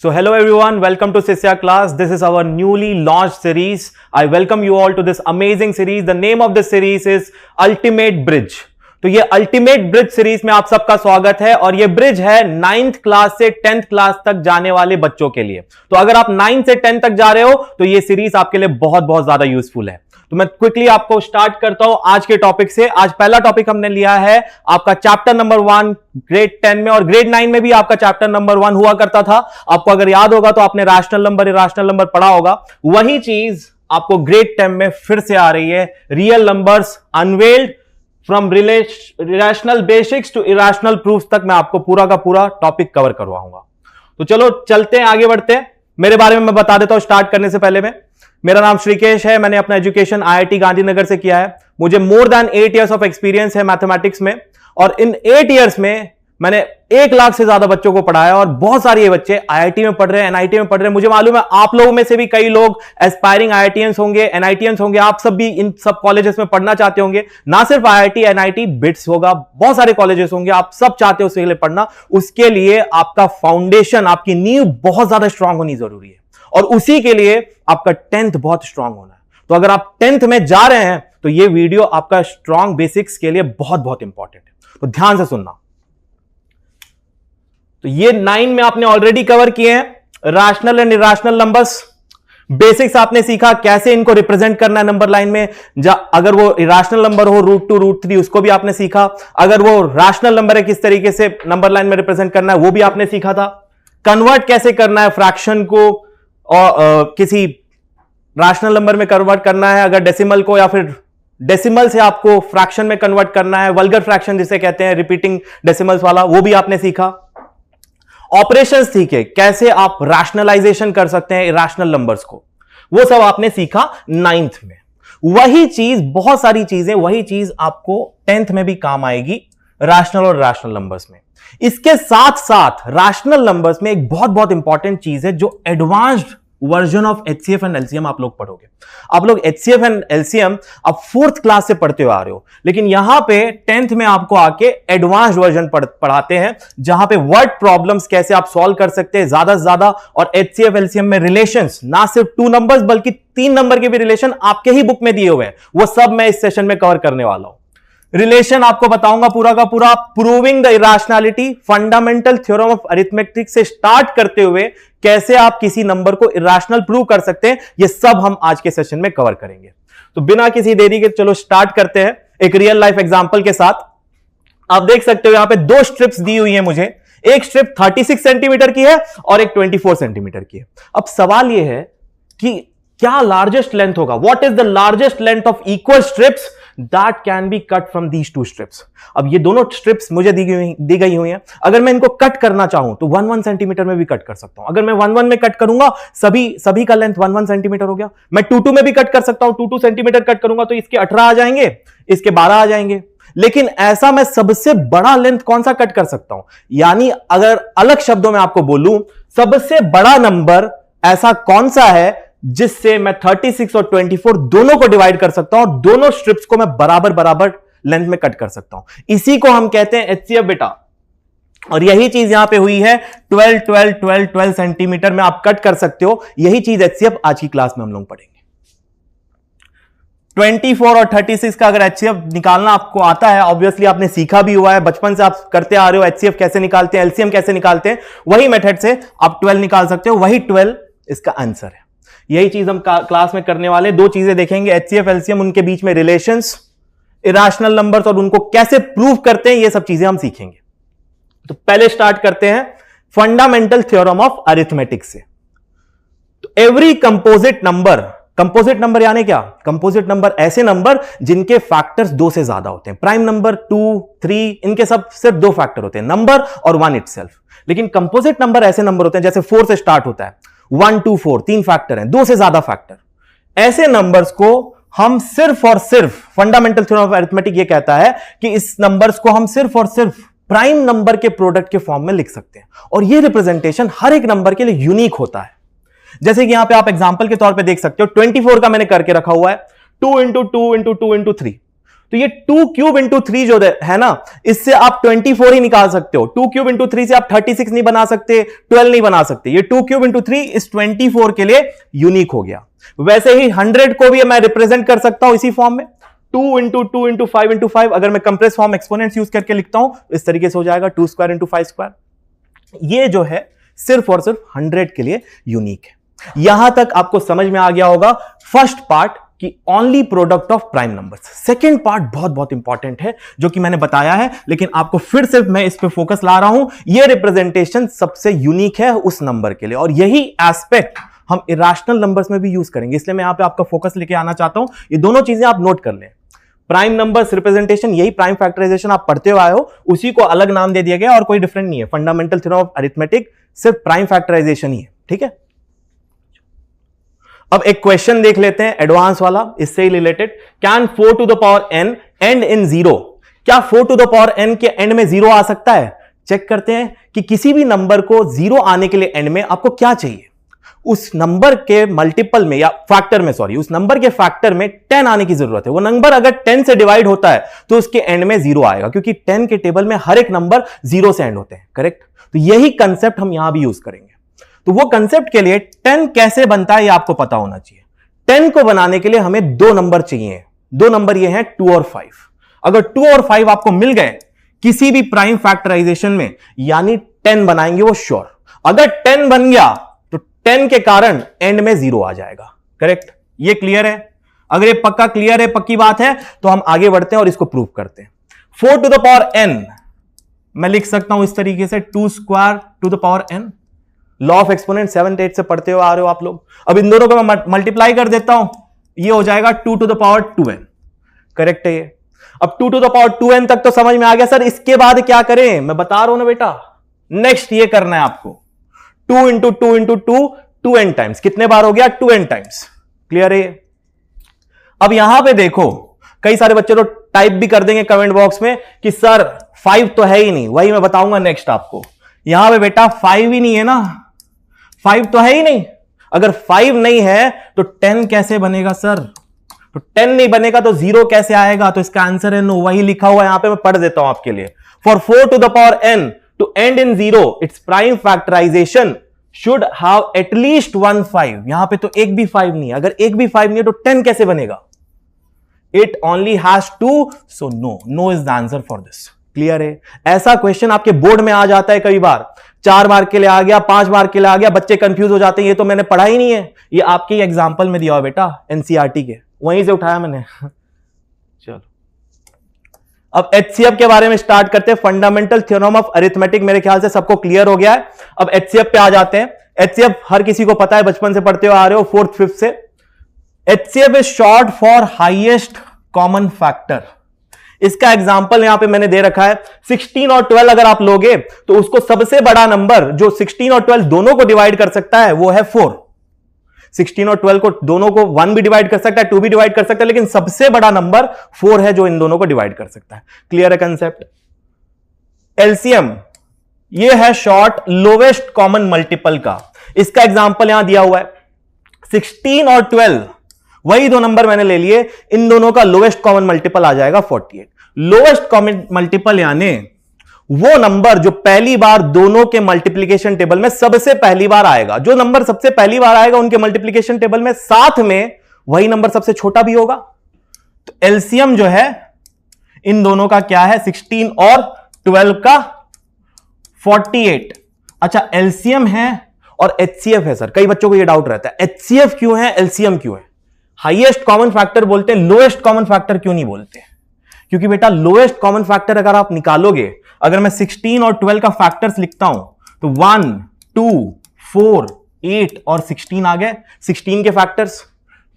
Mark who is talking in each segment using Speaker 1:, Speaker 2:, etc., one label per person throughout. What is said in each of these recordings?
Speaker 1: So hello everyone, welcome to Sisya class. This is our newly launched series. I welcome you all to this amazing series. The name of this series is Ultimate Bridge. तो ये ultimate bridge series में आप सबका स्वागत है और ये bridge है 9th क्लास से 10th क्लास तक जाने वाले बच्चों के लिए। तो अगर आप 9 से 10 तक जा रहे हो तो ये सीरीज आपके लिए बहुत बहुत ज्यादा यूजफुल है। तो मैं क्विकली आपको स्टार्ट करता हूं आज के टॉपिक से। आज पहला टॉपिक हमने लिया है आपका चैप्टर नंबर 1 ग्रेड 10 में, और ग्रेड 9 में भी आपका चैप्टर नंबर 1 हुआ करता था। आपको अगर याद होगा तो आपने रैशनल नंबर इरेशनल नंबर पढ़ा होगा। वही चीज आपको ग्रेड 10 में फिर से आ रही है, real numbers unveiled from rational basics to irrational proofs तक मैं आपको पूरा का पूरा टॉपिक कवर करवाऊंगा। तो चलो चलते हैं, आगे बढ़ते हैं। मेरे बारे में मैं बता देता हूं स्टार्ट करने से पहले। मेरा नाम श्रीकेश है। मैंने अपना एजुकेशन IIT गांधीनगर से किया है। मुझे more than 8 years of experience है मैथमेटिक्स में, और इन 8 इयर्स में मैंने 1 लाख से ज्यादा बच्चों को पढ़ाया, और बहुत सारे ये बच्चे IIT में पढ़ रहे हैं, NIT में पढ़ रहे हैं। मुझे मालूम है आप लोगों में से भी कई लोग एस्पायरिंग IITians होंगे, NITians होंगे। आप सब भी इन सब कॉलेजेस में पढ़ना चाहते होंगे। ना सिर्फ IIT NIT बिट्स होगा, बहुत सारे कॉलेजेस होंगे, आप सब चाहते हो उसके लिए पढ़ना। उसके लिए आपका फाउंडेशन, आपकी नींव बहुत ज्यादा स्ट्रांग होनी जरूरी है, और उसी के लिए आपका 10th बहुत स्ट्रांग होना है। तो अगर आप 10th में जा रहे हैं तो ये वीडियो आपका स्ट्रांग बेसिक्स के लिए बहुत बहुत इंपॉर्टेंट है। तो ध्यान से सुनना। तो ये 9 में आपने ऑलरेडी कवर किए हैं rational and irrational numbers. Basics आपने सीखा कैसे इनको रिप्रेजेंट करना है नंबर लाइन में। अगर वो इरेशनल नंबर हो √2 √3 उसको भी आपने सीखा। अगर वो रैशनल नंबर है किस तरीके से नंबर लाइन में रिप्रेजेंट करना है वो भी आपने सीखा था। कन्वर्ट कैसे करना है फ्रैक्शन को, और किसी रैशनल नंबर में कन्वर्ट करना है, अगर डेसिमल को, या फिर डेसिमल से आपको फ्रैक्शन में कन्वर्ट करना है, वल्गर फ्रैक्शन जिसे कहते हैं, रिपीटिंग डेसिमल्स वाला, वो भी आपने सीखा। ऑपरेशंस सीखे, कैसे आप रैशनलाइजेशन कर सकते हैं इरेशनल नंबर्स को, वो सब आपने सीखा 9th में। वही चीज, बहुत सारी चीजें, वही चीज आपको 10th में भी काम आएगी रैशनल और इरेशनल नंबर्स में। इसके साथ साथ रैशनल नंबर्स में एक बहुत बहुत इंपॉर्टेंट चीज है जो advanced version of HCF and LCM आप लोग पढ़ोगे। आप लोग HCF एंड LCM आप 4th क्लास से पढ़ते हुए आ रहे हो, लेकिन यहां पे 10th में आपको आके एडवांस्ड वर्जन पढ़ाते हैं, जहां पे वर्ड प्रॉब्लम्स कैसे आप सॉल्व कर सकते हैं ज्यादा से ज्यादा। और HCF LCM में रिलेशंस, ना सिर्फ 2 नंबर्स बल्कि 3 नंबर के भी रिलेशन आपके ही बुक में दिए हुए हैं, वो सब मैं इस सेशन में कवर करने वाला हूं। रिलेशन आपको बताऊंगा पूरा का पूरा, proving the irrationality, fundamental theorem of arithmetic से स्टार्ट करते हुए कैसे आप किसी नंबर को इरेशनल प्रूव कर सकते हैं, ये सब हम आज के सेशन में कवर करेंगे। तो बिना किसी देरी के चलो स्टार्ट करते हैं एक रियल लाइफ एग्जांपल के साथ। आप देख सकते हो यहां पे 2 स्ट्रिप्स दी हुई है मुझे। एक स्ट्रिप 36 सेंटीमीटर की है और एक 24 सेंटीमीटर की है। अब सवाल यह है कि क्या लार्जेस्ट लेंथ होगा, what is the largest length of equal strips that can be cut from these 2 strips. अब ये दोनों स्ट्रिप्स मुझे दी गई हुई हैं। अगर मैं इनको कट करना चाहूं तो 1 सेंटीमीटर में भी कट कर सकता हूं। अगर मैं 1 में कट करूंगा, सभी का लेंथ 1 सेंटीमीटर हो गया। मैं 2 में भी कट कर सकता हूं, 2 सेंटीमीटर कट करूंगा तो इसके 18 आ जाएंगे, इसके 12 आ जाएंगे। लेकिन ऐसा मैं सबसे बड़ा लेंथ कौन सा कट कर सकता हूं, यानी अगर अलग शब्दों में आपको बोलूं, सबसे बड़ा नंबर ऐसा कौन सा है जिससे मैं 36 और 24 दोनों को डिवाइड कर सकता हूं और दोनों स्ट्रिप्स को मैं बराबर बराबर लेंथ में कट कर सकता हूं। इसी को हम कहते हैं HCF बेटा। और यही चीज यहां पे हुई है 12 सेंटीमीटर में आप कट कर सकते हो। यही चीज HCF आज की क्लास में हम लोग पढ़ेंगे। 24 और 36 का अगर HCF निकालना आपको आता है, ऑब्वियसली आपने सीखा भी हुआ है, बचपन से आप करते आ रहे हो, HCF कैसे निकालते हैं, LCM कैसे निकालते हैं, वही मेथड से आप 12 निकाल सकते हो। वही 12 इसका आंसर है। यही चीज हम क्लास में करने वाले। 2 चीजें देखेंगे, HCF LCM, उनके बीच में रिलेशंस, इरेशनल नंबर्स और उनको कैसे प्रूव करते हैं, ये सब चीजें हम सीखेंगे। तो पहले स्टार्ट करते हैं फंडामेंटल थ्योरम ऑफ अरिथमेटिक से। तो एवरी कंपोजिट नंबर यानी क्या? कंपोजिट नंबर ऐसे नंबर जिनके फैक्टर्स 2 से ज्यादा होते हैं। प्राइम नंबर 2, 3, इनके सब सिर्फ 2 फैक्टर होते हैं, नंबर और 1 इटसेल्फ। लेकिन कंपोजिट नंबर ऐसे नंबर होते हैं, जैसे 4 से स्टार्ट होता है, 1, 2, 4 3 फैक्टर हैं, 2 से ज्यादा फैक्टर। ऐसे नंबर्स को हम सिर्फ और सिर्फ, फंडामेंटल थ्योरम ऑफ अरिथमेटिक ये कहता है कि इस नंबर्स को हम सिर्फ और सिर्फ प्राइम नंबर के प्रोडक्ट के फॉर्म में लिख सकते हैं, और ये रिप्रेजेंटेशन हर एक नंबर के लिए यूनिक होता है। जैसे कि यहां पे आप एग्जांपल के तौर पे देख सकते हो, 24 का मैंने करके रखा हुआ है 2 × 2 × 2 × 3। तो ये 2 क्यूब इंटू 3 जो है ना, इससे आप 24 ही निकाल सकते हो। 2 क्यूब इंटू 3 से आप 36 नहीं बना सकते, 12 नहीं बना सकते। ये 2 क्यूब इंटू 3 इस 24 के लिए यूनिक हो गया। वैसे ही 100 को भी मैं रिप्रेजेंट कर सकता हूं इसी फॉर्म में, 2 इंटू 2 इंटू 5 इंटू 5। अगर मैं कंप्रेस फॉर्म एक्सपोनेंट्स यूज करके लिखता हूं इस तरीके से हो जाएगा 2 स्क्वायर इंटू 5 स्क्वायर। ये जो है सिर्फ और सिर्फ 100 के लिए यूनिक है। यहां तक आपको समझ में आ गया होगा फर्स्ट पार्ट कि only product of prime numbers. Second part बहुत बहुत इंपॉर्टेंट है जो कि मैंने बताया है, लेकिन आपको फिर से मैं इस पे फोकस ला रहा हूं। यह रिप्रेजेंटेशन सबसे यूनिक है उस नंबर के लिए, और यही एस्पेक्ट हम इरेशनल नंबर्स में भी यूज करेंगे। इसलिए मैं यहां पे आपका फोकस लेके आना चाहता हूं। ये दोनों चीजें आप नोट कर लें। प्राइम नंबर्स रिप्रेजेंटेशन, यही प्राइम फैक्टराइजेशन आप पढ़ते हुए आए हो, उसी को अलग नाम दे दिया गया और कोई डिफरेंट नहीं है। फंडामेंटल थ्योरम ऑफ अरिथमेटिक सिर्फ प्राइम फैक्टराइजेशन ही है, ठीक है। अब एक क्वेश्चन देख लेते हैं एडवांस वाला, इससे ही related. Can 4 to the power n and in 0? क्या 4 टू द पावर n के एंड में 0 आ सकता है? चेक करते हैं कि किसी भी नंबर को 0 आने के लिए एंड में आपको क्या चाहिए। उस नंबर के मल्टीपल में या फैक्टर में, सॉरी, उस नंबर के फैक्टर में 10 आने की जरूरत है। वो नंबर अगर 10 से डिवाइड होता है तो उसके एंड में 0 आएगा, क्योंकि 10 के टेबल में हर एक नंबर 0 से एंड होते हैं, करेक्ट। तो यही कंसेप्ट हम यहां भी यूज करेंगे। तो वो कंसेप्ट के लिए 10 कैसे बनता है ये आपको पता होना चाहिए। 10 को बनाने के लिए हमें दो नंबर चाहिए। दो नंबर ये हैं 2 और 5। अगर 2 और 5 आपको मिल गए किसी भी प्राइम फैक्टराइजेशन में, यानी 10 बनाएंगे वो श्योर। अगर 10 बन गया तो 10 के कारण एंड में 0 आ जाएगा, करेक्ट। ये क्लियर है? अगर ये पक्का क्लियर है, पक्की बात है, तो हम आगे बढ़ते हैं और इसको प्रूव करते हैं। 4 टू द पावर n मैं लिख सकता हूं इस तरीके से, 2 square to the power n। Law of exponent 7 8 से पढ़ते हुए आ रहे हो आप लोग। अब इन दोनों को मैं मल्टीप्लाई कर देता हूं, ये हो जाएगा 2 to the power 2n, correct है ये। अब 2 टू द पावर 2n तक तो समझ में आ गया। सर इसके बाद क्या करें? मैं बता रहा हूं ना बेटा, नेक्स्ट ये करना है आपको, 2 इंटू 2 इंटू 2, 2n टाइम्स। कितने बार हो गया? 2n times. क्लियर है ये? अब यहां पे देखो, कई सारे बच्चे तो टाइप भी कर देंगे कमेंट बॉक्स में कि सर 5 तो है ही नहीं। वही मैं बताऊंगा नेक्स्ट आपको। यहां पे बेटा 5 ही नहीं है ना, 5 तो है ही नहीं। अगर 5 नहीं है तो 10 कैसे बनेगा सर? तो 10 नहीं बनेगा तो 0 कैसे आएगा? तो इसका आंसर है नो। वही लिखा हुआ है यहां पे, मैं पढ़ देता हूं आपके लिए। For 4 to the power n two and in 0 it's prime factorization should have at least 1 5। यहां पे तो एक भी 5 नहीं है। अगर एक भी 5 नहीं है तो 10 कैसे बनेगा? It only has 2, so no. No is the answer for this. Clear है? ऐसा क्वेश्चन आपके बोर्ड में आ जाता है कई बार, 4 मार्क के लिए आ गया, 5 मार्क के लिए आ गया, बच्चे कंफ्यूज हो जाते हैं, ये तो मैंने पढ़ा ही नहीं है। ये आपके एग्जाम्पल में दिया हुआ बेटा, एनसीईआरटी के, वहीं से उठाया मैंने। चलो अब एचसीएफ के बारे में स्टार्ट करते हैं। फंडामेंटल थ्योरम ऑफ अरिथमेटिक मेरे ख्याल से सबको क्लियर हो गया है। अब एचसीएफ पे आ जाते हैं। एचसीएफ हर किसी को पता है, बचपन से पढ़ते हुए आ रहे हो, 4th 5th से। HCF is short for highest common factor. इसका एग्जांपल यहां पे मैंने दे रखा है। 16 और 12 अगर आप लोगे तो उसको सबसे बड़ा नंबर जो 16 और 12 दोनों को डिवाइड कर सकता है वो है 4। 16 और 12 को दोनों को 1 भी डिवाइड कर सकता है, 2 भी डिवाइड कर सकता है, लेकिन सबसे बड़ा नंबर 4 है जो इन दोनों को डिवाइड कर सकता है। क्लियर है कंसेप्ट? एलसीएम ये है शॉर्ट लोवेस्ट कॉमन मल्टीपल का। इसका एग्जांपल यहां दिया हुआ है। 16 और 12 वही दो नंबर मैंने ले लिए, इन दोनों का लोवेस्ट कॉमन मल्टीपल आ जाएगा 48। लोवेस्ट कॉमन मल्टीपल यानी वो नंबर जो पहली बार दोनों के मल्टीप्लीकेशन टेबल में सबसे पहली बार आएगा। जो नंबर सबसे पहली बार आएगा उनके मल्टीप्लीकेशन टेबल में, साथ में वही नंबर सबसे छोटा भी होगा। तो एलसीएम जो है इन दोनों का क्या है? 16 और 12 का 48। अच्छा, एलसीएम है और एचसीएफ है। सर कई बच्चों को यह डाउट रहता है, एचसीएफ क्यों है, एलसीएम क्यों है? हाईएस्ट कॉमन फैक्टर बोलते हैं, लोएस्ट कॉमन फैक्टर क्यों नहीं बोलते? क्योंकि बेटा लोएस्ट कॉमन फैक्टर अगर आप निकालोगे, अगर मैं 16 और 12 का फैक्टर्स लिखता हूं तो 1 2 4 8 और 16 आ गए 16 के फैक्टर्स।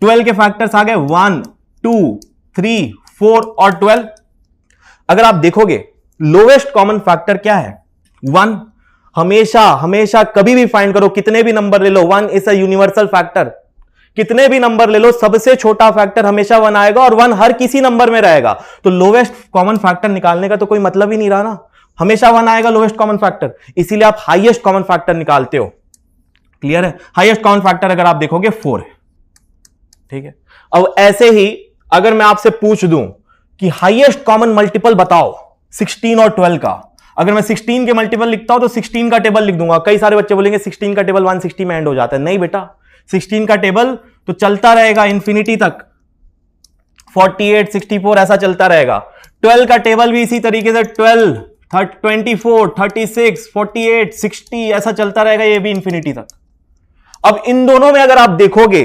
Speaker 1: 12 के फैक्टर्स आ गए 1 2 3 4 और 12। अगर आप देखोगे लोएस्ट कॉमन फैक्टर क्या है? 1। हमेशा हमेशा कभी भी फाइंड करो, कितने भी नंबर ले लो, 1 इज अ यूनिवर्सल फैक्टर। कितने भी नंबर ले लो, सबसे छोटा फैक्टर हमेशा 1 आएगा और 1 हर किसी नंबर में रहेगा। तो लोवेस्ट कॉमन फैक्टर निकालने का तो कोई मतलब ही नहीं रहा ना, हमेशा 1 आएगा लोवेस्ट कॉमन फैक्टर। इसीलिए आप हाईएस्ट कॉमन फैक्टर निकालते हो। क्लियर है? हाईएस्ट कॉमन फैक्टर अगर आप देखोगे 4 है। ठीक है। अब ऐसे ही अगर मैं आपसे पूछ दूं कि हाईएस्ट कॉमन मल्टीपल बताओ 16 और 12 का। अगर मैं 16 के मल्टीपल लिखता हूं तो 16 का टेबल लिख दूंगा। कई सारे बच्चे बोलेंगे 16 का टेबल 160 में एंड हो जाता है। नहीं बेटा, 16 का टेबल तो चलता रहेगा इन्फिनिटी तक, 48, 64 ऐसा चलता रहेगा। 12 का टेबल भी इसी तरीके से 12, 24, 36, 48, 60 ऐसा चलता रहेगा, ये भी इन्फिनिटी तक। अब इन दोनों में अगर आप देखोगे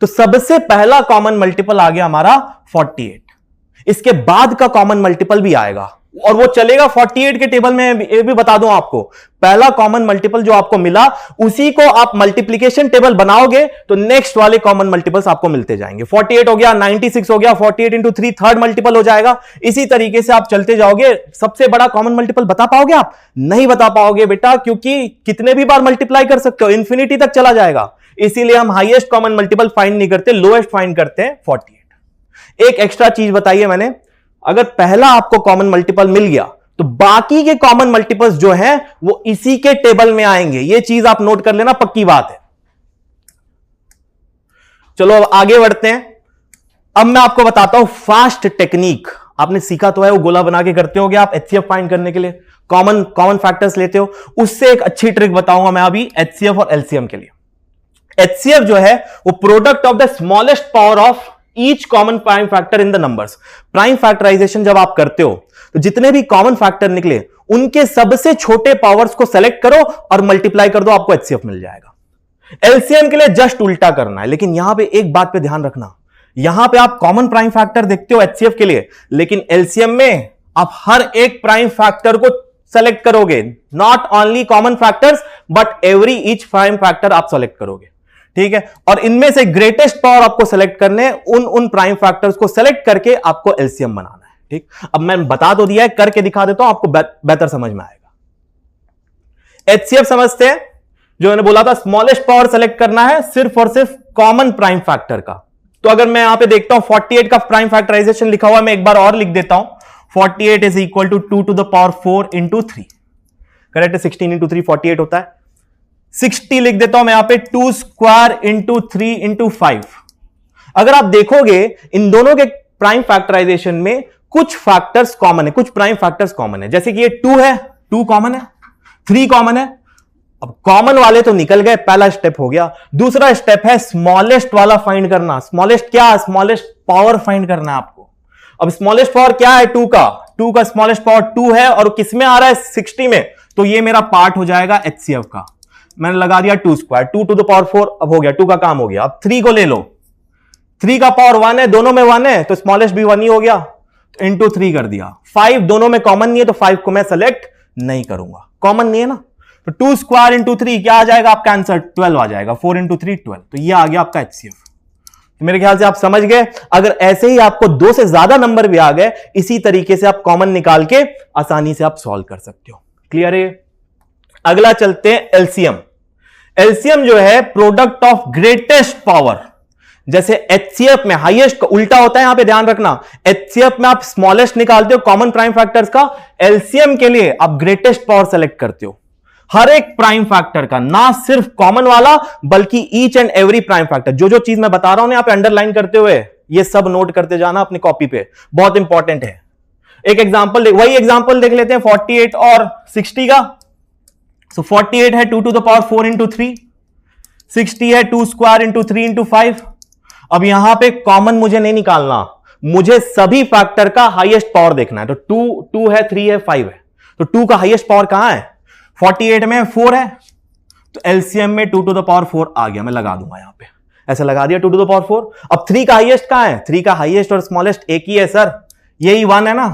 Speaker 1: तो सबसे पहला कॉमन मल्टीपल आ गया हमारा 48, इसके बाद का कॉमन मल्टीपल भी आएगा और वो चलेगा 48 के टेबल में। ये भी बता दूं आपको, पहला कॉमन मल्टीपल जो आपको मिला उसी को आप मल्टीप्लिकेशन टेबल बनाओगे तो नेक्स्ट वाले कॉमन मल्टीपल्स आपको मिलते जाएंगे। 48 हो गया, 96 हो गया, 48 इंटू 3 थर्ड मल्टीपल हो जाएगा। इसी तरीके से आप चलते जाओगे। सबसे बड़ा कॉमन मल्टीपल बता पाओगे आप? नहीं बता पाओगे बेटा, क्योंकि कितने भी बार मल्टीप्लाई कर सकते हो, इंफिनिटी तक चला जाएगा। इसीलिए हम हाईएस्ट कॉमन मल्टीपल फाइंड नहीं करते, लोएस्ट फाइंड करते हैं 48। एक एक्स्ट्रा चीज बताई है मैंने, अगर पहला आपको कॉमन मल्टीपल मिल गया तो बाकी के कॉमन मल्टीपल्स जो हैं वो इसी के टेबल में आएंगे। ये चीज आप नोट कर लेना, पक्की बात है। चलो अब आगे बढ़ते हैं। अब मैं आपको बताता हूं फास्ट टेक्निक। आपने सीखा तो है, वो गोला बना के करते होगे आप एचसीएफ फाइंड करने के लिए, कॉमन फैक्टर्स लेते हो। उससे एक अच्छी ट्रिक बताऊंगा मैं अभी एचसीएफ और एलसीएम के लिए। एचसीएफ जो है वो product of the smallest power of each common prime factor in the numbers. Prime factorization जब आप करते हो तो जितने भी कॉमन फैक्टर निकले उनके सबसे छोटे पावर्स को सेलेक्ट करो और मल्टीप्लाई कर दो, आपको एचसीएफ मिल जाएगा। एलसीएम के लिए जस्ट उल्टा करना है। लेकिन यहां पे एक बात पे ध्यान रखना, यहां पे आप कॉमन प्राइम फैक्टर देखते हो एचसीएफ के लिए, लेकिन एलसीएम में आप हर एक प्राइम फैक्टर को सेलेक्ट करोगे। Not only common factors but every each prime factor आप सेलेक्ट करोगे, ठीक है। और इनमें से ग्रेटेस्ट पावर आपको सेलेक्ट करने, उन प्राइम फैक्टर्स को सेलेक्ट करके आपको एलसीएम बनाना है, ठीक। अब मैं बता तो दिया है, करके दिखा देता हूं, आपको बेहतर समझ में आएगा। एचसीएफ समझते हैं, जो मैंने बोला था स्मॉलेस्ट पावर सेलेक्ट करना है सिर्फ और सिर्फ कॉमन प्राइम फैक्टर का। तो अगर मैं यहां पे देखता हूं 48 का प्राइम फैक्टराइजेशन लिखा हुआ है, मैं एक बार और लिख देता हूं। 48 is equal to 2 to the power 4 into 3, correct है। 16 इंटू 3 48 होता है। 60 लिख देता हूं मैं यहां पे 2 स्क्वायर इंटू 3 इंटू 5। अगर आप देखोगे इन दोनों के प्राइम फैक्टराइजेशन में कुछ फैक्टर्स कॉमन है, कुछ प्राइम फैक्टर्स कॉमन है। जैसे कि ये 2 है, 2 कॉमन है, 3 कॉमन है। अब कॉमन वाले तो निकल गए, पहला स्टेप हो गया। दूसरा स्टेप है स्मॉलेस्ट वाला फाइंड करना। स्मॉलेस्ट क्या? स्मॉलेस्ट पावर फाइंड करना है आपको। अब स्मॉलेस्ट पावर क्या है? 2 का स्मॉलेस्ट पावर 2 है और किसमें आ रहा है? 60 में। तो ये मेरा पार्ट हो जाएगा एचसीएफ का। मैंने लगा दिया 2 स्क्वायर, 2 टू द पावर 4, अब हो गया, 2 का काम हो गया। अब 3 को ले लो, 3 का पावर 1 है, दोनों में 1 है तो स्मॉलेस्ट भी 1 ही हो गया, तो इंटू 3 कर दिया। 5 दोनों में कॉमन नहीं है तो 5 को मैं सेलेक्ट नहीं करूंगा, कॉमन नहीं है ना। तो 2 स्क्वायर इंटू 3 क्या आ जाएगा आपका आंसर? 12 आ जाएगा। 4 इंटू 3 12, तो ये आ गया आपका एचसीएफ। तो मेरे ख्याल से आप समझ गए। अगर ऐसे ही आपको 2 से ज्यादा नंबर भी आ गए, इसी तरीके से आप कॉमन निकाल के आसानी से आप सॉल्व कर सकते हो। क्लियर है? अगला चलते हैं एलसीएम। एलसीएम जो है प्रोडक्ट ऑफ ग्रेटेस्ट पावर। जैसे एचसीएफ में हाईएस्ट का उल्टा होता है, यहां पे ध्यान रखना। एचसीएफ में आप स्मॉलेस्ट निकालते हो कॉमन प्राइम फैक्टर्स का, एलसीएम के लिए आप ग्रेटेस्ट पावर सेलेक्ट करते हो हर एक प्राइम फैक्टर का, ना सिर्फ कॉमन वाला बल्कि each and every prime factor. जो चीज मैं बता रहा हूं ना, यहां पे अंडरलाइन करते हुए ये सब नोट करते जाना अपनी कॉपी पे, बहुत इंपॉर्टेंट है। एक एग्जांपल, वही एग्जांपल देख लेते हैं 48 और 60 का। So 48 है 2 टू द पावर 4 इंटू 3, 60 है 2 स्क्वायर इंटू 3 इंटू 5। अब यहां पे कॉमन मुझे नहीं निकालना, मुझे सभी फैक्टर का हाईएस्ट पावर देखना है। तो 2 है, 3 है, 5 है, तो 2 का हाईएस्ट पावर कहां है? 48 में 4 है, तो एलसीएम में 2 टू द पावर 4 आ गया। मैं लगा दूंगा यहां पे, ऐसे लगा दिया 2 टू द पावर 4। अब 3 का हाईएस्ट कहां है? 3 का हाईएस्ट और स्मॉलेस्ट एक ही है सर, यही 1 है ना।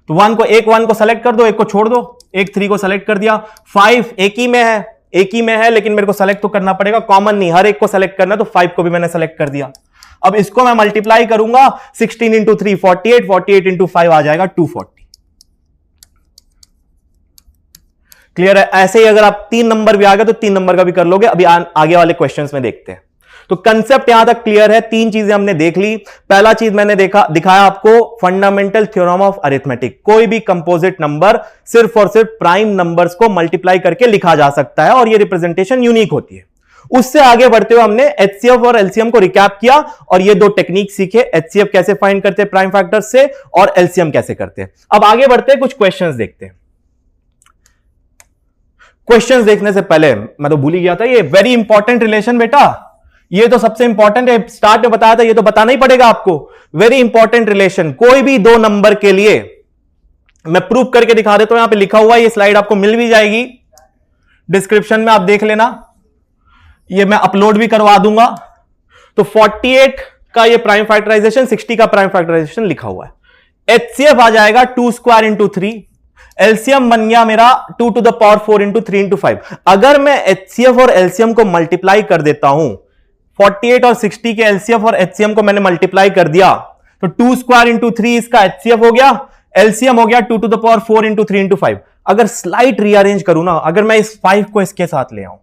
Speaker 1: तो 1 को सेलेक्ट कर दो, एक को छोड़ दो, एक 3 को सेलेक्ट कर दिया। 5 एक ही में है लेकिन मेरे को सेलेक्ट तो करना पड़ेगा, कॉमन नहीं, हर एक को सेलेक्ट करना है, तो 5 को भी मैंने सेलेक्ट कर दिया। अब इसको मैं मल्टीप्लाई करूंगा, 16 इंटू 3 48, 48 इंटू 5 आ जाएगा 240। क्लियर है? ऐसे ही अगर आप 3 नंबर भी आ गए तो 3 नंबर का भी कर लोगे। अभी आगे वाले क्वेश्चंस में देखते हैं। तो कंसेप्ट यहां तक क्लियर है। 3 चीजें हमने देख ली। पहला चीज मैंने दिखाया आपको फंडामेंटल थ्योरम ऑफ अरिथमेटिक। कोई भी कंपोजिट नंबर सिर्फ और सिर्फ प्राइम नंबर्स को मल्टीप्लाई करके लिखा जा सकता है और ये रिप्रेजेंटेशन यूनिक होती है। उससे आगे बढ़ते हुए हमने एचसीएफ और एलसीएम को रिकैप किया और ये दो टेक्निक सीखे, एचसीएफ कैसे फाइंड करते हैं प्राइम फैक्टर से और एलसीएम कैसे करते हैं। अब आगे बढ़ते हैं, कुछ क्वेश्चंस देखते हैं। क्वेश्चंस देखने से पहले मैं तो भूल ही गया था, ये वेरी इंपॉर्टेंट रिलेशन बेटा, ये तो सबसे इंपॉर्टेंट है, स्टार्ट में बताया था, ये तो बताना ही पड़ेगा आपको। वेरी इंपॉर्टेंट रिलेशन, कोई भी दो नंबर के लिए मैं प्रूव करके दिखा देता हूं, यहां पे लिखा हुआ है, ये स्लाइड आपको मिल भी जाएगी डिस्क्रिप्शन में, आप देख लेना, ये मैं अपलोड भी करवा दूंगा। तो 48 का ये प्राइम फैक्टराइजेशन, 60 का प्राइम फैक्टराइजेशन लिखा हुआ है। एचसीएफ आ जाएगा 2 स्क्वायर इंटू 3, एलसीएम बन गया मेरा 2 to the power 4 into 3 into 5। अगर मैं एचसीएफ और एलसीएम को मल्टीप्लाई कर देता हूं, 48 और 60 के एलसीएफ और एचसीएम को मैंने मल्टीप्लाई कर दिया, तो 2 स्क्वायर इंटू 3 इसका एचसीएफ हो गया, एलसीएम हो गया 2 to the power 4 into 3 into 5। अगर स्लाइट रीअरेंज करूं ना, अगर मैं इस 5 को इसके साथ ले आऊं,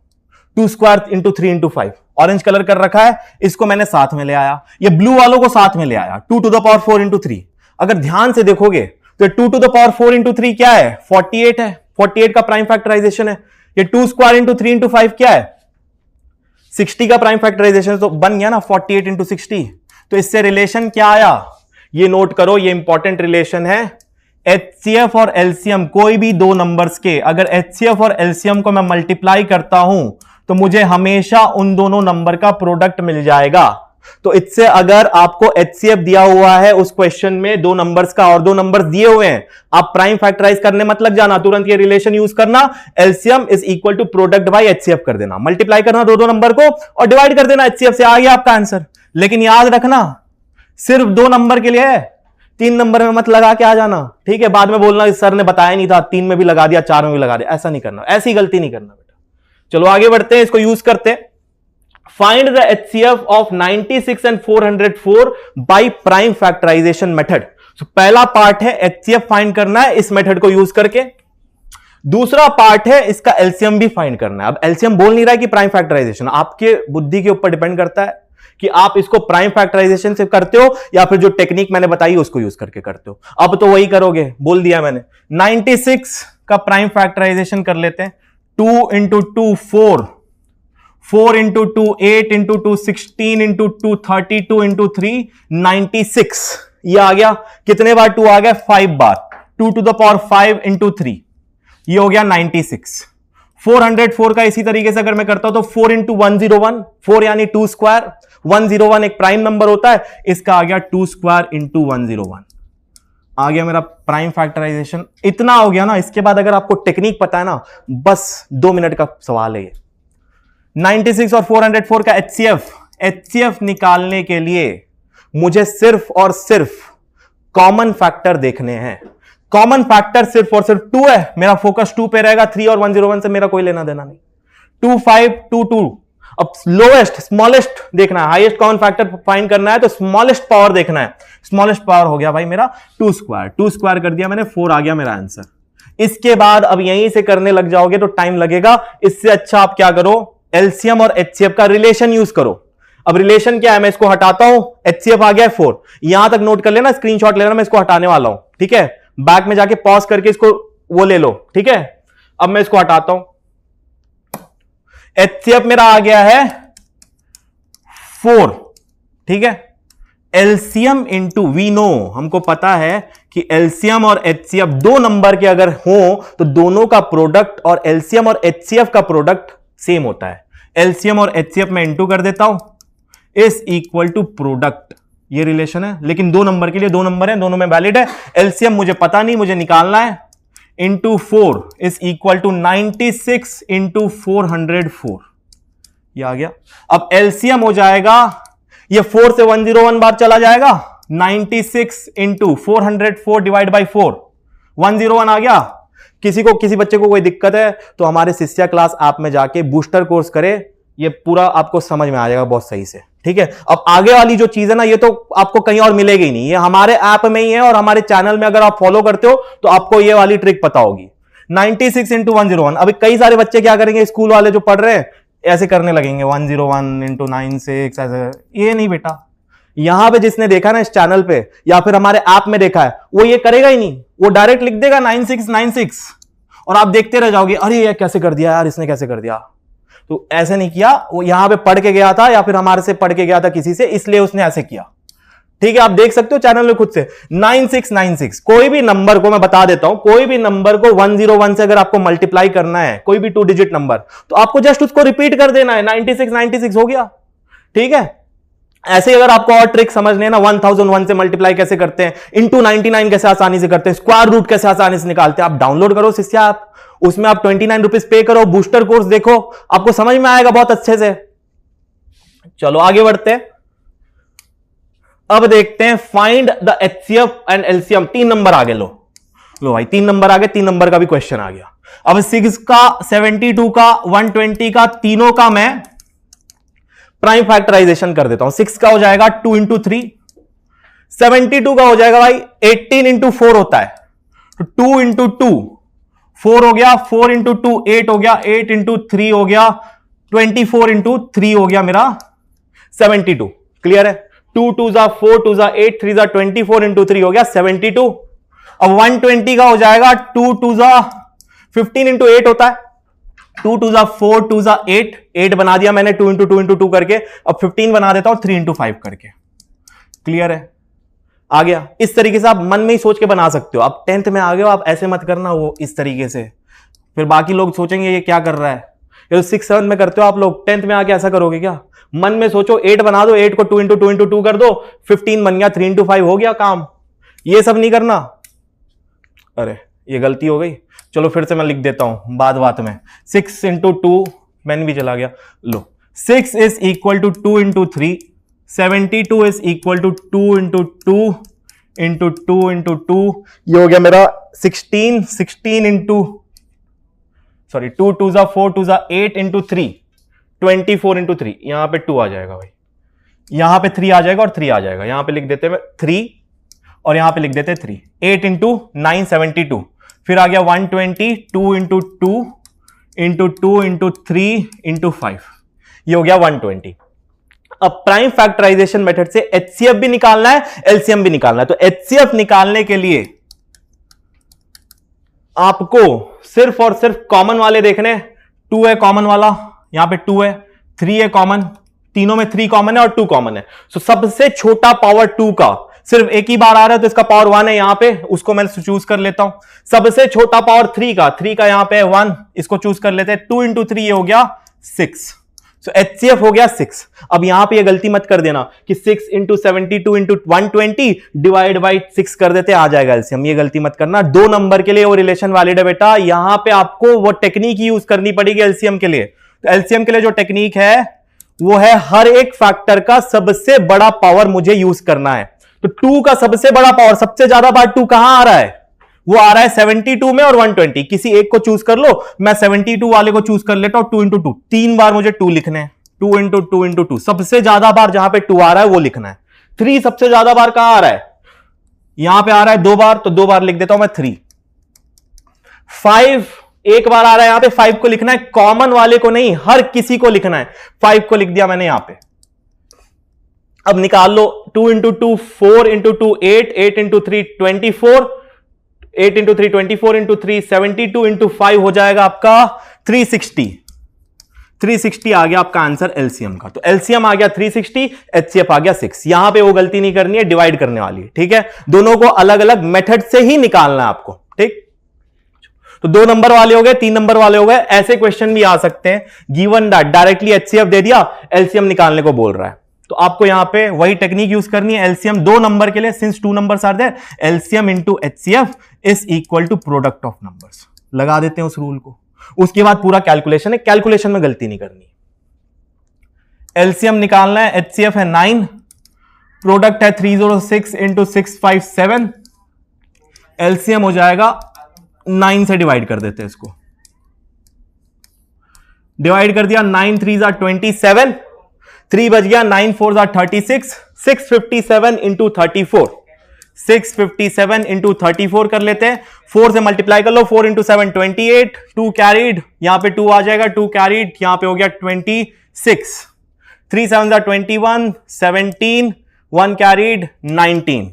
Speaker 1: 2 square into 3 into 5, orange colour कर रखा है, इसको मैंने साथ में ले आया, ये ब्लू वालों को साथ में ले आया, 2 टू द पावर 4 इंटू 3। अगर ध्यान से देखोगे तो 2 टू द पावर 4 इंटू 3 क्या है, 48 है, 48 का प्राइम फैक्टराइजेशन है। ये 2 स्क्वायर इंटू 3 इंटू 5 क्या है, 60 का प्राइम फैक्टराइजेशन, तो बन गया ना 48 इंटू 60। तो इससे रिलेशन क्या आया, ये नोट करो, ये इंपॉर्टेंट रिलेशन है। एचसीएफ और एलसीएम, कोई भी दो नंबर्स के अगर एचसीएफ और एलसीएम को मैं मल्टीप्लाई करता हूं तो मुझे हमेशा उन दोनों नंबर का प्रोडक्ट मिल जाएगा। तो इससे अगर आपको एचसीएफ दिया हुआ है उस क्वेश्चन में दो नंबर्स का और दो नंबर्स दिए हुए हैं, आप प्राइम फैक्टराइज करने मत लग जाना, तुरंत ये रिलेशन यूज करना, LCM is equal to product by HCF कर देना, मल्टीप्लाई करना दो नंबर को और डिवाइड कर देना एचसीएफ से, आ गया आपका आंसर। लेकिन याद रखना सिर्फ दो नंबर के लिए है, 3 नंबर में मत लगा के आ जाना, ठीक है। बाद में बोलना सर ने बताया नहीं था, 3 में भी लगा दिया, 4 में भी लगा दिया, ऐसा नहीं करना, ऐसी गलती नहीं करना बेटा। चलो आगे बढ़ते हैं, इसको यूज करते हैं। Find the HCF of 96 and 404 by prime factorization method. पहला पार्ट है एचसीएफ फाइंड करना है इस मेथड को यूज करके, दूसरा पार्ट है इसका एलसीएम भी फाइंड करना है। अब एलसीएम बोल नहीं रहा है कि प्राइम फैक्टराइजेशन, आपके बुद्धि के ऊपर डिपेंड करता है कि आप इसको प्राइम फैक्टराइजेशन से करते हो या फिर जो टेक्निक मैंने बताई उसको यूज करके करते हो। अब तो वही करोगे, बोल दिया मैंने। 96 का प्राइम फैक्टराइजेशन कर लेते हैं, 2 into 2 4, 4 into 2 8 into 2 16 into 2 32 into 3 96। ये आ गया, कितने बार 2 आ गया, 5 बार, 2 टू द पावर 5 इंटू 3, ये हो गया 96। 404 का इसी तरीके से अगर मैं करता हूं तो 4 इंटू 101, 4 यानी 2 स्क्वायर, 101 एक प्राइम नंबर होता है, इसका आ गया 2 स्क्वायर इंटू 101, आ गया मेरा प्राइम फैक्टराइजेशन। इतना हो गया ना, इसके बाद अगर आपको टेक्निक पता है ना, बस 2 मिनट का सवाल है ये। 96 और 404 का एचसीएफ निकालने के लिए मुझे सिर्फ और सिर्फ कॉमन फैक्टर देखने हैं। कॉमन फैक्टर सिर्फ और सिर्फ 2 है, मेरा फोकस 2 पे रहेगा, 3 और 101 से मेरा कोई लेना देना नहीं। 2 5 2 2। अब लोएस्ट स्मॉलेस्ट देखना है, हाईएस्ट कॉमन फैक्टर फाइंड करना है तो स्मॉलेस्ट पावर देखना है। स्मॉलेस्ट पावर हो गया भाई मेरा 2 स्क्वायर, 2 स्क्वायर कर दिया मैंने, 4 आ गया मेरा आंसर। इसके बाद अब यहीं से करने लग जाओगे तो टाइम लगेगा, इससे अच्छा आप क्या करो, एलसीएम और एचसीएफ का रिलेशन यूज करो। अब रिलेशन क्या है, मैं इसको हटाता हूं, एचसीएफ आ गया 4, यहां तक नोट कर लेना, स्क्रीनशॉट लेना, मैं इसको हटाने वाला हूं, ठीक है। बैक में जाके पॉज करके इसको वो ले लो, ठीक है। अब मैं इसको हटाता हूं, एचसीएफ मेरा आ गया है 4, ठीक है। एलसीएम इंटू, वी नो, हमको पता है कि एलसीएम और एचसीएफ दो नंबर के अगर हो तो दोनों का प्रोडक्ट और एलसीएम और एचसीएफ का प्रोडक्ट सेम होता है। एलसीएम और एचसीएफ में इंटू कर देता हूं, इज इक्वल टू प्रोडक्ट, ये रिलेशन है। लेकिन दो नंबर के लिए दो नंबर है, दोनों में वैलिड है। एलसीएम मुझे पता नहीं, मुझे निकालना है, into 4 is equal to 96 into 404, ये आ गया। अब एलसीएम हो जाएगा, ये 4 से 101 बार चला जाएगा, 96 इंटू 404 डिवाइड बाई 4, 101 आ गया। किसी बच्चे को कोई दिक्कत है तो हमारे शिष्या क्लास ऐप में जाके बूस्टर कोर्स करे, ये पूरा आपको समझ में आ जाएगा बहुत सही से, ठीक है। अब आगे वाली जो चीज है ना, ये तो आपको कहीं और मिलेगी ही नहीं, ये हमारे ऐप में ही है और हमारे चैनल में अगर आप फॉलो करते हो तो आपको ये वाली ट्रिक पता होगी। 96 इंटू 101, अभी कई सारे बच्चे क्या करेंगे, स्कूल वाले जो पढ़ रहे हैं ऐसे करने लगेंगे, 101 इंटू 96 ऐसे। ये नहीं बेटा, यहां पे जिसने देखा ना इस चैनल पे या फिर हमारे ऐप में देखा है, वो ये करेगा ही नहीं, वो डायरेक्ट लिख देगा 9696 और आप देखते रह जाओगे, अरे ये कैसे कर दिया यार, इसने कैसे कर दिया। तो ऐसे नहीं किया, वो यहां पे पढ़ के गया था या फिर हमारे से पढ़ के गया था किसी से, इसलिए उसने ऐसे किया। ठीक है, आप देख सकते हो चैनल में खुद से। 9696 कोई भी नंबर को मैं बता देता हूं, कोई भी नंबर को 101 से अगर आपको मल्टीप्लाई करना है, कोई भी 2 डिजिट नंबर, तो आपको जस्ट उसको रिपीट कर देना है। 96 96 हो गया। ठीक है, ऐसे अगर आपको और ट्रिक समझने हैं ना, 1001 से मल्टीप्लाई कैसे करते हैं, इंटू 99 कैसे आसानी से करते हैं, स्क्वायर रूट कैसे आसानी से निकालते हैं, आप डाउनलोड करो शिष्य आप, उसमें आप 29 रुपीज पे करो, बूस्टर कोर्स देखो, आपको समझ में आएगा बहुत अच्छे से। चलो आगे बढ़ते हैं। अब देखते हैं find the HCF and LCM. 3 number आगे लो भाई, 3 नंबर आगे, 3 नंबर का भी क्वेश्चन आ गया। अब 6 का, 72 का, 120 का, तीनों का मैं प्राइम फैक्टराइजेशन कर देता हूं। 6 का हो जाएगा 2 इंटू 3, 72 का हो जाएगा भाई 18 इंटू 4 होता है, तो 2 इंटू 2 4 हो गया, 4 इंटू 2 8 हो गया, 8 इंटू 3 हो गया 24 इंटू 3 हो गया मेरा 72। क्लियर है? 2 2 जा 4, 2 जा 8, 3 जा 24 इंटू 3 हो गया 72। अब 120 का हो जाएगा 2 2 जा 15 इंटू 8 होता है, 2 2 जा 4, 2 जा 8, 8 बना दिया मैंने 2 इंटू 2 इंटू 2 करके। अब 15 बना देता हूं 3 इंटू 5 करके। क्लियर है? आ गया। इस तरीके से आप मन में ही सोच के बना सकते हो। आप 10th में आ गए हो, आप ऐसे मत करना वो इस तरीके से, फिर बाकी लोग सोचेंगे ये क्या कर रहा है। ये 6 7 में करते हो आप लोग, 10th में आके ऐसा करोगे क्या? मन में सोचो, 8 बना दो, 8 को 2 इंटू 2 इंटू 2 कर दो, 15 बन गया, 3 इंटू 5 हो गया काम। ये सब नहीं करना। अरे ये गलती हो गई, चलो फिर से मैं लिख देता हूं बात में। 6 इंटू 2, मैन भी चला गया, लो 6 is equal to 2 into 3, 72 is equal to 2 into 2 into 2 into 2, ये हो गया मेरा 16, 16 इंटू सॉरी 2 2 जा 4, 2 जा 8 इंटू 3, 24 इंटू 3, यहां पे 2 आ जाएगा भाई, यहां पे 3 आ जाएगा और 3 आ जाएगा, यहां पे लिख देते हैं 3 और यहां पे लिख देते हैं 3। 8 इंटू 9 72, फिर आ गया 120, 2 इंटू 2 इंटू 2 इंटू 3 इंटू 5, ये हो गया 120। अब प्राइम फैक्टराइजेशन मेथड से एचसीएफ भी निकालना है, एलसीएम भी निकालना है। तो एचसीएफ निकालने के लिए आपको सिर्फ और सिर्फ कॉमन वाले देखने। 2 है कॉमन वाला, यहां पे 2 है, 3 है कॉमन, तीनों में 3 कॉमन है और 2 कॉमन है। तो सबसे छोटा पावर 2 का सिर्फ एक ही बार आ रहा है, तो इसका पावर 1 है यहां पे, उसको मैं चूज कर लेता हूं। सबसे छोटा पावर 3 का यहां पे 1, इसको चूज कर लेते हैं। 2 इंटू 3 ये हो गया 6, सो एचसीएफ हो गया 6। अब यहां पे ये गलती मत कर देना कि 6 इंटू 72 इंटू 120 डिवाइड बाई 6 कर देते आ जाएगा एलसीएम, ये गलती मत करना। 2 नंबर के लिए वो रिलेशन वैलिड है बेटा, यहां पे आपको वो टेक्निक यूज करनी पड़ेगी एलसीएम के लिए। तो एलसीएम के लिए जो टेक्निक है वो है हर एक फैक्टर का सबसे बड़ा पावर मुझे यूज करना है। तो 2 का सबसे बड़ा पावर, सबसे ज्यादा बार 2 कहां आ रहा है? वो आ रहा है 72 में और 120, किसी एक को चूज कर लो। मैं 72 वाले को चूज कर लेता हूं। 2 इंटू 2, 3 बार मुझे 2 लिखने हैं। 2 इंटू 2 इंटू 2, सबसे ज्यादा बार जहां पे 2 आ रहा है वो लिखना है। 3 सबसे ज्यादा बार कहां आ रहा है? यहां पे आ रहा है 2 बार, तो 2 बार लिख देता हूं मैं 3। 5 एक बार आ रहा है यहां पे, 5 को लिखना है, कॉमन वाले को नहीं, हर किसी को लिखना है। 5 को लिख दिया मैंने यहां पे। अब निकाल लो, 2 into 2 4 into 2 8, 8 into 3 24, 8 into 3 24 into 3 72 into 5 हो जाएगा आपका 360। 360 आ गया आपका आंसर एलसीएम का। तो एलसीएम आ गया 360, एचसीएफ आ गया 6। यहां पे वो गलती नहीं करनी है, डिवाइड करने वाली है। ठीक है, दोनों को अलग अलग मेथड से ही निकालना है आपको। ठीक, तो 2 नंबर वाले हो गए, 3 नंबर वाले हो गए। ऐसे क्वेश्चन भी आ सकते हैं, गिवन दैट डायरेक्टली एचसीएफ दे दिया, एलसीएम निकालने को बोल रहा है, तो आपको यहां पे वही टेक्निक यूज करनी है। एलसीएम 2 नंबर के लिए, since 2 numbers are there, LCM into HCF is equal to product of numbers. लगा देते हैं उस रूल को, उसके बाद पूरा कैलकुलेशन है, कैलकुलेशन में गलती नहीं करनी। एलसीएम निकालना है, एचसीएफ है 9, प्रोडक्ट है 306 इंटू 657, एलसीएम हो जाएगा 9 से डिवाइड कर देते हैं इसको। डिवाइड कर दिया, 9 3 जा 27, 3 बच गया, 9 4 जा 36, 657 इंटू 34, 657 इंटू 34 कर लेते हैं। 4 से मल्टीप्लाई कर लो, 4 इंटू 7 28, 2 कैरीड, यहां पे 2 आ जाएगा, 2 कैरीड, यहां पे हो गया 26, 3 7 जा 21, 17, 1 कैरीड 19,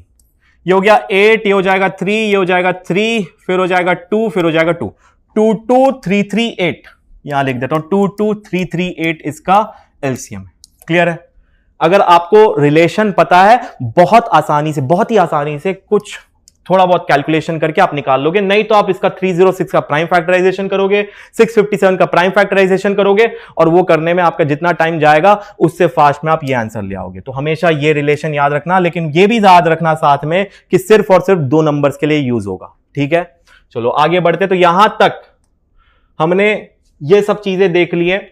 Speaker 1: ये हो गया 8, ये हो जाएगा 3, ये हो जाएगा 3, फिर हो जाएगा 2, फिर हो जाएगा 2, 2 2 3 3 8, यहां लिख देता हूं 22338 इसका एलसीएम है। क्लियर है? अगर आपको रिलेशन पता है बहुत आसानी से, बहुत ही आसानी से कुछ थोड़ा बहुत कैलकुलेशन करके आप निकाल लोगे। नहीं तो आप इसका 306 का प्राइम फैक्टराइजेशन करोगे, 657 का प्राइम फैक्टराइजेशन करोगे, और वो करने में आपका जितना टाइम जाएगा उससे फास्ट में आप ये आंसर ले आओगे। तो हमेशा ये रिलेशन याद रखना, लेकिन ये भी याद रखना साथ में कि सिर्फ और सिर्फ 2 नंबर्स के लिए यूज होगा। ठीक है, चलो आगे बढ़ते। तो यहां तक हमने ये सब चीजें देख ली है,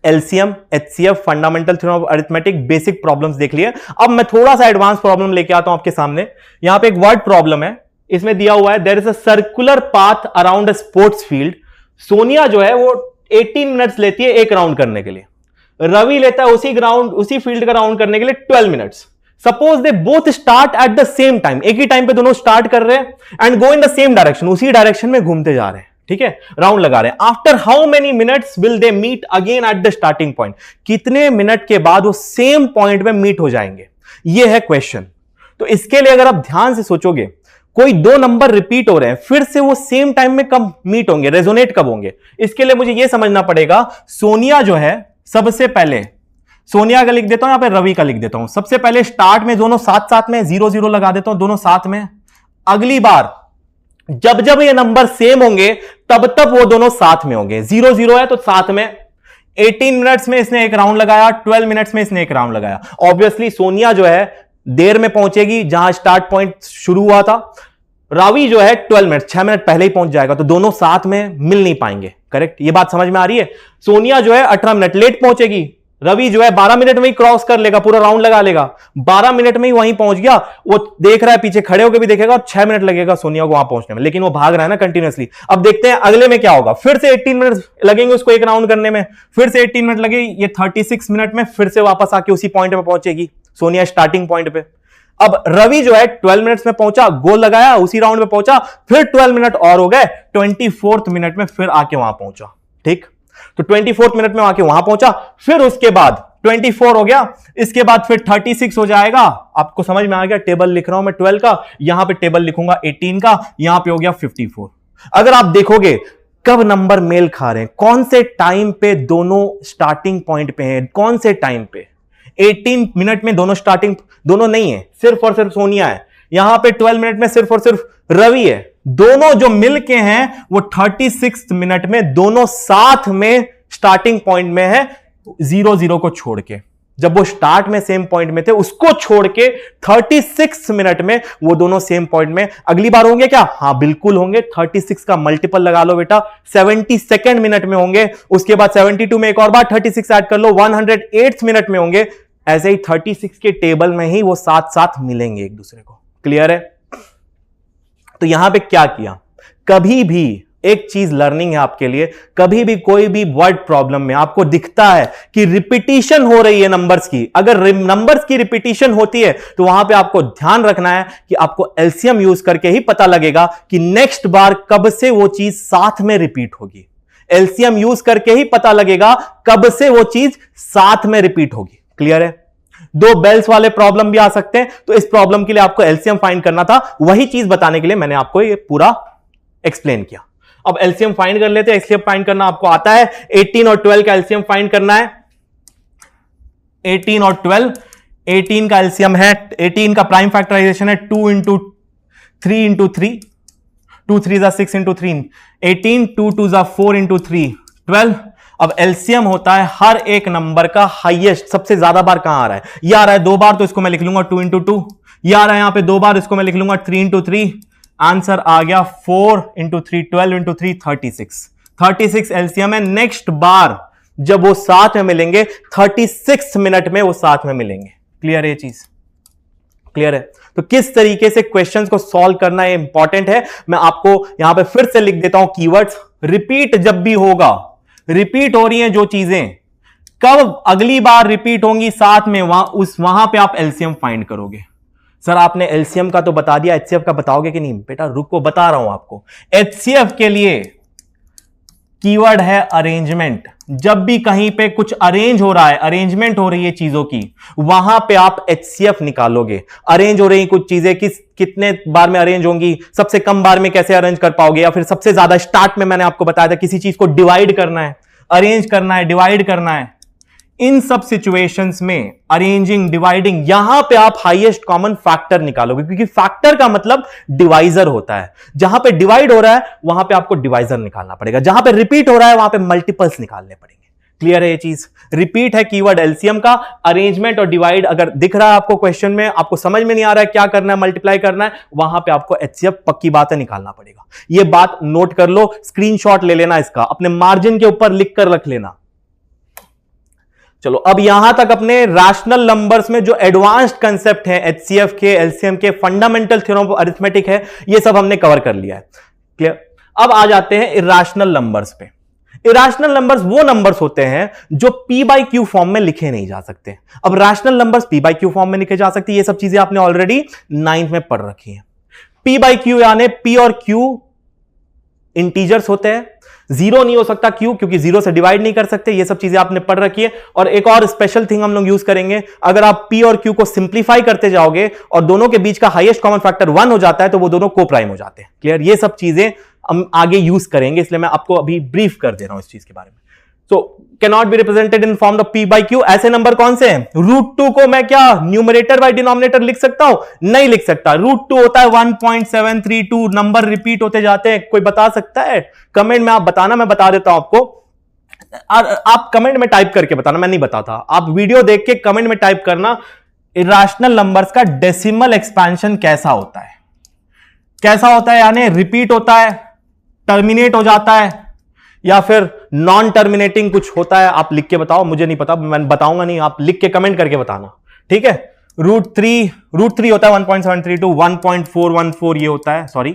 Speaker 1: LCM, HCF, fundamental theorem of arithmetic, basic problems देख लिए। अब मैं थोड़ा सा एडवांस प्रॉब्लम लेके आता हूं आपके सामने। यहां पे एक वर्ड प्रॉब्लम है, इसमें दिया हुआ है there is a circular path around a sports field. Sonia जो है वो 18 मिनट्स लेती है एक राउंड करने के लिए, रवि लेता है उसी फील्ड का राउंड करने के लिए 12 minutes. Suppose they both start at the same time, एक ही टाइम पे दोनों स्टार्ट कर रहे हैं and go in the same direction, उसी डायरेक्शन में घूमते जा रहे हैं। ठीक है, राउंड लगा रहे हैं। After how many minutes will they meet again at the starting point, कितने मिनट के बाद वो सेम पॉइंट में मीट हो जाएंगे, ये है क्वेश्चन। तो इसके लिए अगर आप ध्यान से सोचोगे, कोई 2 नंबर रिपीट हो रहे हैं, फिर से वो सेम टाइम में कब मीट होंगे, रेजोनेट कब होंगे, इसके लिए मुझे यह समझना पड़ेगा। सोनिया जो है, सबसे पहले सोनिया का लिख देता हूं, यहां पे रवि का लिख देता हूं। सबसे पहले स्टार्ट में दोनों साथ साथ में 0-0 लगा देता हूं, दोनों साथ में। अगली बार जब जब ये नंबर सेम होंगे तब तब वो दोनों साथ में होंगे। 0-0 है तो साथ में। 18 मिनट्स में इसने एक राउंड लगाया, 12 मिनट्स में इसने एक राउंड लगाया। ऑब्वियसली सोनिया जो है देर में पहुंचेगी जहां स्टार्ट पॉइंट शुरू हुआ था। रवि जो है 12 मिनट, 6 मिनट पहले ही पहुंच जाएगा, तो दोनों साथ में मिल नहीं पाएंगे। करेक्ट, ये बात समझ में आ रही है? सोनिया जो है 18 मिनट लेट पहुंचेगी, रवि जो है 12 मिनट में ही क्रॉस कर लेगा, पूरा राउंड लगा लेगा, 12 मिनट में ही वहीं पहुंच गया। वो देख रहा है, पीछे खड़े होकर भी देखेगा, और 6 मिनट लगेगा सोनिया को वहां पहुंचने में, लेकिन वो भाग रहा है ना कंटिन्यूअसली। अब देखते हैं अगले में क्या होगा। फिर से 18 मिनट लगेंगे उसको एक राउंड करने में, फिर से 18 मिनट लगेगी, ये 36 मिनट में फिर से वापस आके उसी पॉइंट में पहुंचेगी सोनिया, स्टार्टिंग पॉइंट पे। अब रवि जो है 12 मिनट्स में पहुंचा, गोल लगाया, उसी राउंड में पहुंचा, फिर 12 मिनट और हो गए, 24th मिनट में फिर आके वहां पहुंचा। ठीक, तो 24th मिनट में आके वहां पहुंचा, फिर उसके बाद 24 हो गया, इसके बाद फिर 36 हो जाएगा। आपको समझ में आ गया? टेबल लिख रहा हूं मैं 12 का, यहां पे टेबल लिखूंगा 18 का, यहां पे हो गया 54। अगर आप देखोगे कब नंबर मेल खा रहे हैं, कौन से टाइम पे दोनों स्टार्टिंग पॉइंट पे हैं, कौन से टाइम पे। 18 मिनट में दोनों स्टार्टिंग, दोनों नहीं है, सिर्फ और सिर्फ सोनिया है। यहां पे 12 मिनट में सिर्फ और सिर्फ रवि है। दोनों जो मिलके हैं वो 36 मिनट में दोनों साथ में स्टार्टिंग पॉइंट में है, 0-0 को छोड़ के। जब वो स्टार्ट में सेम पॉइंट में थे उसको छोड़ के 36 मिनट में वो दोनों सेम पॉइंट में अगली बार होंगे क्या? हां बिल्कुल होंगे। 36 का मल्टीपल लगा लो बेटा, 72 मिनट में होंगे। उसके बाद 72 में एक और बार 36 ऐड कर लो, 108 मिनट में होंगे। ऐसे ही 36 के टेबल में ही वो साथ साथ मिलेंगे एक दूसरे को। क्लियर है? तो यहां पे क्या किया, कभी भी एक चीज लर्निंग है आपके लिए, कभी भी कोई भी वर्ड प्रॉब्लम में आपको दिखता है कि रिपीटिशन हो रही है नंबर्स की, अगर नंबर्स की रिपीटिशन होती है तो वहां पे आपको ध्यान रखना है कि आपको एलसीएम यूज करके ही पता लगेगा कि नेक्स्ट बार कब से वो चीज साथ में रिपीट होगी। एलसीएम यूज करके ही पता लगेगा कब से वो चीज साथ में रिपीट होगी। क्लियर है? 2 बेल्स वाले प्रॉब्लम भी आ सकते हैं, तो इस प्रॉब्लम के लिए आपको एलसीएम फाइंड करना था, वही चीज बताने के लिए मैंने आपको ये पूरा एक्सप्लेन किया। अब एलसीएम फाइंड कर लेते हैं। एलसीएम फाइंड करना आपको आता है, 18 और 12 का एलसीएम फाइंड करना है। 18 और 12, 18 का एलसीएम है, 18 का प्राइम फैक्टराइजेशन है 2 इंटू 3 इंटू 3, 2 3 जा 6 इंटू 3, 18, 2 2 जा 4 इंटू 3, 12। अब एलसीएम होता है हर एक नंबर का हाईएस्ट, सबसे ज्यादा बार कहां आ रहा है, यह आ रहा है 2 बार, तो इसको मैं लिख लूंगा 2 इंटू 2। यह आ रहा है यहां पे 2 बार, इसको मैं लिख लूंगा 3 इंटू 3। आंसर आ गया 4 इंटू 3, 12 इंटू 3, 36 एलसीएम है। नेक्स्ट बार जब वो साथ में मिलेंगे 36 मिनट में वो साथ में मिलेंगे। क्लियर है ये चीज? क्लियर है? तो किस तरीके से क्वेश्चंस को सॉल्व करना है इंपॉर्टेंट है। मैं आपको यहां पे फिर से लिख देता हूं कीवर्ड्स। रिपीट जब भी होगा, रिपीट हो रही हैं जो चीजें, कब अगली बार रिपीट होंगी साथ में, वहां पे आप एलसीएम फाइंड करोगे। सर आपने एलसीएम का तो बता दिया, एचसीएफ का बताओगे कि नहीं? बेटा रुको, बता रहा हूं आपको। एचसीएफ के लिए कीवर्ड है अरेंजमेंट। जब भी कहीं पे कुछ अरेंज हो रहा है, अरेंजमेंट हो रही है चीजों की, वहां पे आप HCF निकालोगे। अरेंज हो रही कुछ चीजें कितने बार में अरेंज होंगी, सबसे कम बार में कैसे अरेंज कर पाओगे, या फिर सबसे ज्यादा स्टार्ट में मैंने आपको बताया था किसी चीज को डिवाइड करना है, अरेंज करना है, डिवाइड करना है। इन सब सिचुएशंस में अरेंजिंग, डिवाइडिंग, यहां पे आप हाईएस्ट कॉमन फैक्टर निकालोगे, क्योंकि फैक्टर का मतलब डिवाइजर होता है। जहां पे डिवाइड हो रहा है वहां पे आपको डिवाइजर निकालना पड़ेगा, जहां पे रिपीट हो रहा है वहां पे मल्टीपल्स निकालने पड़ेंगे। क्लियर है ये चीज? रिपीट है कीवर्ड एलसीएम का। अरेंजमेंट और डिवाइड अगर दिख रहा है आपको क्वेश्चन में, आपको समझ में नहीं आ रहा है क्या करना है, मल्टीप्लाई करना है, वहां पे आपको HCF पक्की बात है निकालना पड़ेगा। ये बात नोट कर लो, स्क्रीनशॉट ले लेना, इसका अपने मार्जिन के ऊपर लिख कर रख लेना। चलो अब यहां तक अपने रैशनल नंबर्स में जो एडवांस्ड कंसेप्ट है, HCF के, एलसीएम के, फंडामेंटल थ्योरम ऑफ अरिथमेटिक है, ये सब हमने कवर कर लिया है। क्लियर? अब आ जाते हैं इरेशनल नंबर्स पे। इरेशनल नंबर्स वो नंबर्स होते हैं जो P बाई क्यू फॉर्म में लिखे नहीं जा सकते। अब rational numbers P by Q form में लिखे जा सकते हैं, ये सब चीजें आपने ऑलरेडी 9th में पढ़ रखी हैं। P बाई क्यू यानी P और Q इंटीजर्स होते हैं, जीरो नहीं हो सकता क्यू, क्योंकि जीरो से डिवाइड नहीं कर सकते। ये सब चीजें आपने पढ़ रखी है। और एक और स्पेशल थिंग हम लोग यूज करेंगे, अगर आप P और Q को सिंप्लीफाई करते जाओगे और दोनों के बीच का हाईएस्ट कॉमन फैक्टर 1 हो जाता है तो वो दोनों को प्राइम हो जाते हैं। क्लियर? ये सब चीजें हम आगे यूज करेंगे, इसलिए मैं आपको अभी ब्रीफ कर दे रहा हूं इस चीज के बारे में। So can not be represented in form of P by Q. ऐसे नंबर कौन से हैं? √2 को मैं क्या न्यूमरेटर बाई डिनोमिनेटर लिख सकता हूं? नहीं लिख सकता। √2 होता है 1.732, नंबर रिपीट होते जाते हैं। कोई बता सकता है? कमेंट में आप बताना, मैं बता देता हूं आपको। आप कमेंट में टाइप करके बताना, मैं नहीं बताता। आप वीडियो देख के कमेंट में टाइप करना इरेशनल नंबर्स का डेसिमल एक्सपेंशन कैसा होता है। कैसा होता है यानी रिपीट होता है, टर्मिनेट हो जाता है, या फिर नॉन टर्मिनेटिंग कुछ होता है। आप लिख के बताओ, मुझे नहीं पता, मैं बताऊंगा नहीं, आप लिख के कमेंट करके बताना। ठीक है? √3 होता है 1.732, 1.414 ये होता है, सॉरी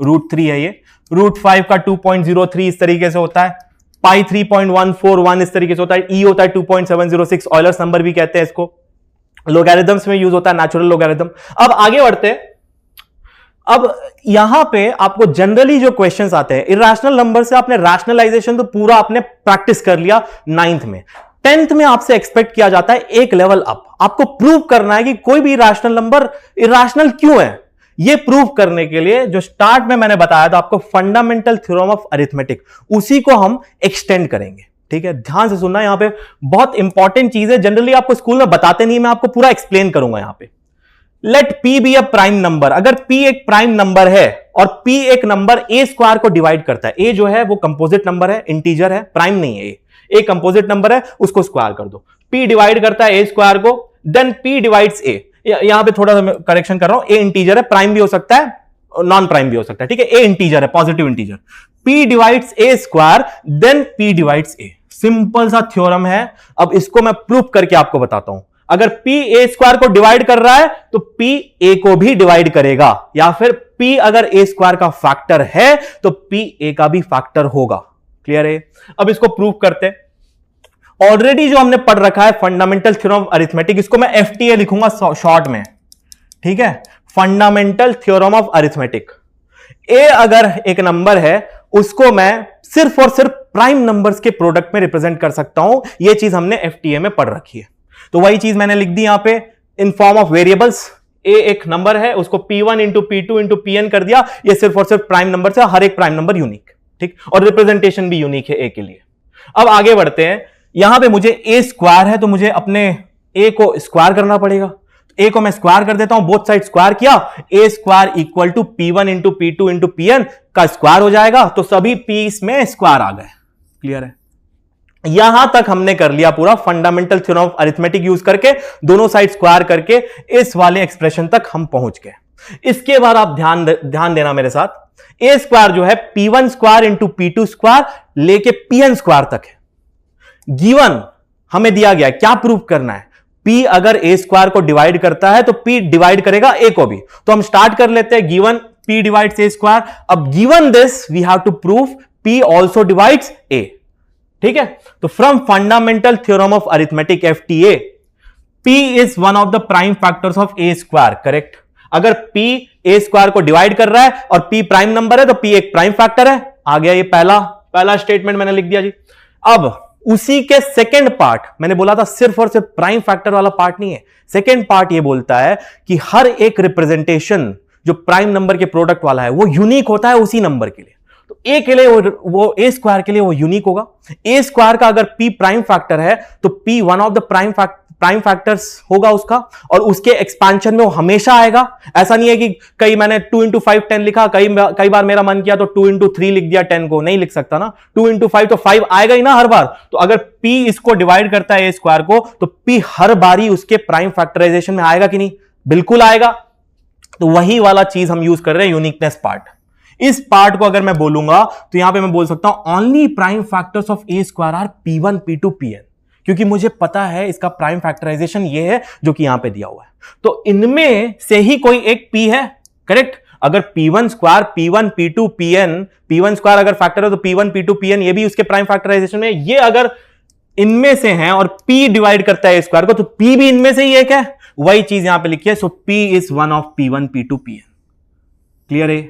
Speaker 1: √3 है ये। √5 का 2.03 इस तरीके से होता है। पाई 3.141 इस तरीके से होता है। ई होता है 2.706, ऑयलर्स नंबर भी कहते हैं इसको। लोगैरिथम्स में यूज होता है, नेचुरल लोगैरिथम। अब आगे बढ़ते हैं। अब यहां पे आपको जनरली जो क्वेश्चंस आते हैं इरेशनल नंबर से, आपने रैशनलाइजेशन तो पूरा आपने प्रैक्टिस कर लिया 9th में। 10th में आपसे एक्सपेक्ट किया जाता है एक लेवल अप, आपको प्रूव करना है कि कोई भी इरेशनल नंबर इरेशनल क्यों है। यह प्रूव करने के लिए जो स्टार्ट में मैंने बताया था आपको, फंडामेंटल थ्योरम ऑफ अरिथमेटिक, उसी को हम एक्सटेंड करेंगे। ठीक है? ध्यान से सुनना, यहां पे बहुत इंपॉर्टेंट चीज है, जनरली आपको स्कूल में बताते नहीं, मैं आपको पूरा एक्सप्लेन करूंगा यहां पे। Let P be a prime number. अगर P एक प्राइम नंबर है और P एक नंबर A स्क्वायर को डिवाइड करता है, A जो है वो कंपोजिट नंबर है, इंटीजर है, प्राइम नहीं है। A कंपोजिट नंबर है, उसको स्क्वायर कर दो। P डिवाइड करता है A स्क्वायर को, देन P डिवाइड्स A। यहां पे थोड़ा सा करेक्शन कर रहा हूं, A इंटीजर है, प्राइम भी हो सकता है, नॉन प्राइम भी हो सकता है। ठीक है? A इंटीजर है, positive integer. P divides A square, then P divides A। Simple सा थ्योरम है। अब इसको मैं प्रूफ करके आपको बताता हूं। अगर P A स्क्वायर को डिवाइड कर रहा है तो P A को भी डिवाइड करेगा, या फिर P अगर A स्क्वायर का फैक्टर है तो P A का भी फैक्टर होगा। क्लियर है? अब इसको प्रूव करते हैं। ऑलरेडी जो हमने पढ़ रखा है फंडामेंटल थ्योरम ऑफ अरिथमेटिक, इसको मैं FTA लिखूंगा शॉर्ट में। ठीक है? Fundamental theorem of arithmetic. A अगर एक नंबर है, उसको मैं सिर्फ और सिर्फ प्राइम नंबर्स के प्रोडक्ट में रिप्रेजेंट कर सकता हूं। यह चीज हमने FTA में पढ़ रखी है, तो वही चीज मैंने लिख दी यहां पे in form of variables. A एक नंबर है, उसको P1 into P2 into Pn कर दिया। ये सिर्फ और सिर्फ प्राइम नंबर से, हर एक प्राइम नंबर यूनिक। ठीक? और रिप्रेजेंटेशन भी यूनिक है A के लिए। अब आगे बढ़ते हैं। यहां पे मुझे A स्क्वायर है, तो मुझे अपने A को स्क्वायर करना पड़ेगा। A को मैं स्क्वायर कर देता हूं, बोथ साइड स्क्वायर किया, A square equal to P1 into P2 into Pn का स्क्वायर हो जाएगा, तो सभी P में स्क्वायर आ गए। क्लियर है? यहां तक हमने कर लिया पूरा fundamental theorem of arithmetic use करके, दोनों साइड स्क्वायर करके इस वाले एक्सप्रेशन तक हम पहुंच गए। इसके बाद आप ध्यान देना मेरे साथ। A स्क्वायर जो है P1 square into P2 square लेके Pn स्क्वायर तक है। गिवन हमें दिया गया, क्या प्रूव करना है? P अगर A स्क्वायर को डिवाइड करता है तो P डिवाइड करेगा A को भी। तो हम स्टार्ट कर लेते हैं। Given P divides A square. अब given this we have to prove P also divides A। ठीक है? तो from fundamental theorem of arithmetic FTA, P is one of the prime factors of A square. Correct? अगर P A square को divide कर रहा है और P prime number है तो P एक प्राइम फैक्टर है। आ गया ये पहला पहला स्टेटमेंट मैंने लिख दिया जी। अब उसी के सेकंड पार्ट, मैंने बोला था सिर्फ और सिर्फ प्राइम फैक्टर वाला पार्ट नहीं है, सेकंड पार्ट ये बोलता है कि हर एक रिप्रेजेंटेशन जो प्राइम नंबर के प्रोडक्ट वाला है वो यूनिक होता है उसी नंबर के लिए। तो ए के लिए वो ए स्क्वायर के लिए वो यूनिक होगा। ए स्क्वायर का अगर पी प्राइम फैक्टर है तो P one of the prime factors होगा उसका, और उसके एक्सपेंशन में वो हमेशा आएगा। ऐसा नहीं है कि कई मैंने 2 into 5 10 लिखा, कई बार मेरा मन किया तो 2 into 3 लिख दिया 10 को, नहीं लिख सकता ना। 2 into 5 तो 5 आएगा ही ना हर बार। तो अगर p इसको डिवाइड करता है ए स्क्वायर को तो p हर बारी उसके प्राइम फैक्टराइजेशन में आएगा कि नहीं? बिल्कुल आएगा। तो वही वाला चीज हम यूज कर रहे हैं, यूनिकनेस पार्ट। इस पार्ट को अगर मैं बोलूंगा तो यहां पे मैं बोल सकता हूं only prime factors of a square are p1 p2 pn, क्योंकि मुझे पता है इसका प्राइम फैक्टराइजेशन ये है जो कि यहां पे दिया हुआ है। तो इनमें से ही कोई एक p है, करेक्ट। अगर p1 square p1 p2 pn, p1 square अगर फैक्टर है तो p1 p2 pn ये भी उसके प्राइम फैक्टराइजेशन में, ये अगर इनमें से हैं और p डिवाइड करता है स्क्वायर को तो p भी इनमें से ही एक है, वही चीज यहां पे लिखी है। सो p is one of p1 p2 pn। Clear है?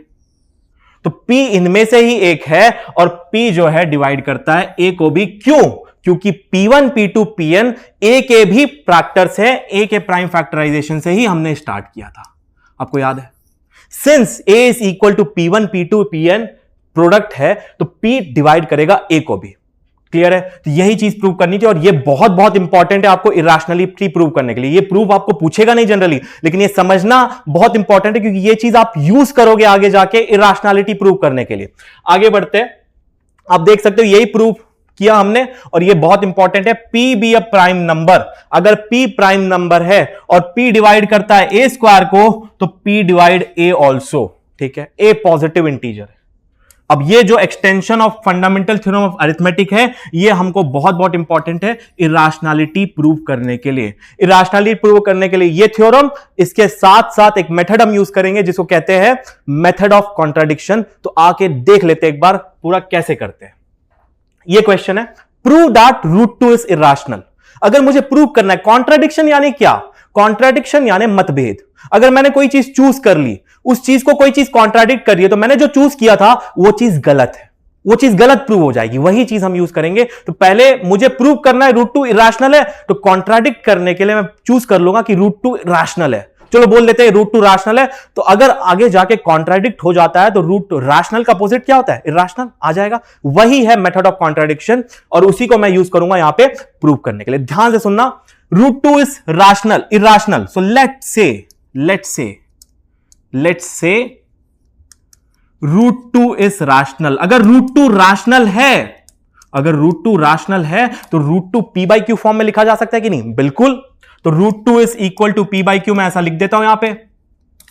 Speaker 1: तो p इनमें से ही एक है और p जो है डिवाइड करता है a को भी। क्यों? क्योंकि p1 p2 pn a के भी फैक्टर्स है, a के प्राइम फैक्टराइजेशन से ही हमने स्टार्ट किया था, आपको याद है। Since a is equal to p1 p2 pn product है तो p डिवाइड करेगा a को भी। क्लियर है? तो यही चीज प्रूव करनी थी और ये बहुत बहुत इंपॉर्टेंट है आपको इरैशनैलिटी प्रूव करने के लिए। ये प्रूव आपको पूछेगा नहीं जनरली, लेकिन ये समझना बहुत इंपॉर्टेंट है क्योंकि ये चीज आप यूज करोगे आगे जाके इरैशनैलिटी प्रूव करने के लिए। आगे बढ़ते हैं, आप देख सकते हो यही प्रूव किया हमने और ये बहुत इंपॉर्टेंट है। p be a prime number, अगर p प्राइम नंबर है और p डिवाइड करता है a स्क्वायर को तो p डिवाइड a ऑल्सो। ठीक है, a पॉजिटिव इंटीजर है। अब ये जो extension of fundamental theorem of arithmetic है ये हमको बहुत बहुत इंपॉर्टेंट है इरैशनैलिटी प्रूव करने के लिए। इरैशनैलिटी प्रूव करने के लिए ये थ्योरम, इसके साथ साथ एक मेथड हम यूज करेंगे जिसको कहते हैं मेथड ऑफ कॉन्ट्राडिक्शन। तो आके देख लेते एक बार पूरा कैसे करते हैं। ये क्वेश्चन है, प्रूव दैट √2 इज इरैशनल। अगर मुझे प्रूव करना है, कॉन्ट्राडिक्शन यानी क्या? कॉन्ट्राडिक्शन यानी मतभेद। अगर मैंने कोई चीज चूज कर ली, उस चीज को कोई चीज कॉन्ट्राडिक्ट कर रही है तो मैंने जो चूज किया था वो चीज गलत है, वो चीज गलत प्रूव हो जाएगी। वही चीज हम यूज करेंगे। तो पहले मुझे प्रूव करना है √2 इरैशनल है, तो कॉन्ट्राडिक्ट करने के लिए मैं चूज कर लूंगा कि √2 रैशनल है। चलो बोल लेते हैं √2 रैशनल है। तो अगर आगे जाके कॉन्ट्राडिक्ट हो जाता है तो √2 रैशनल का अपोजिट क्या होता है? इरैशनल आ जाएगा। वही है मेथड ऑफ कॉन्ट्राडिक्शन और उसी को मैं यूज करूंगा यहां पे प्रूव करने के लिए। ध्यान से सुनना, √2 is rational irrational. So let's say √2 is rational. अगर √2 रैशनल है, अगर √2 रैशनल है तो √2 p/q फॉर्म में लिखा जा सकता है कि नहीं? बिल्कुल। तो √2 इज इक्वल टू p/q, मैं ऐसा लिख देता हूं यहां पे।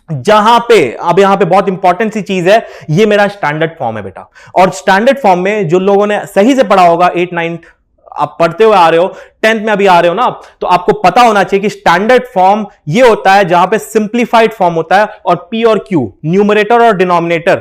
Speaker 1: जहां पे अब यहां पे बहुत इंपॉर्टेंट सी चीज है, ये मेरा स्टैंडर्ड फॉर्म है बेटा। और स्टैंडर्ड फॉर्म में जो लोगों ने सही से पढ़ा होगा, 8 9 आप पढ़ते हुए आ रहे हो, 10th में अभी आ रहे हो ना, तो आपको पता होना चाहिए कि स्टैंडर्ड फॉर्म ये होता है जहां पे सिंप्लीफाइड फॉर्म होता है और p और q न्यूमरेटर और डिनोमिनेटर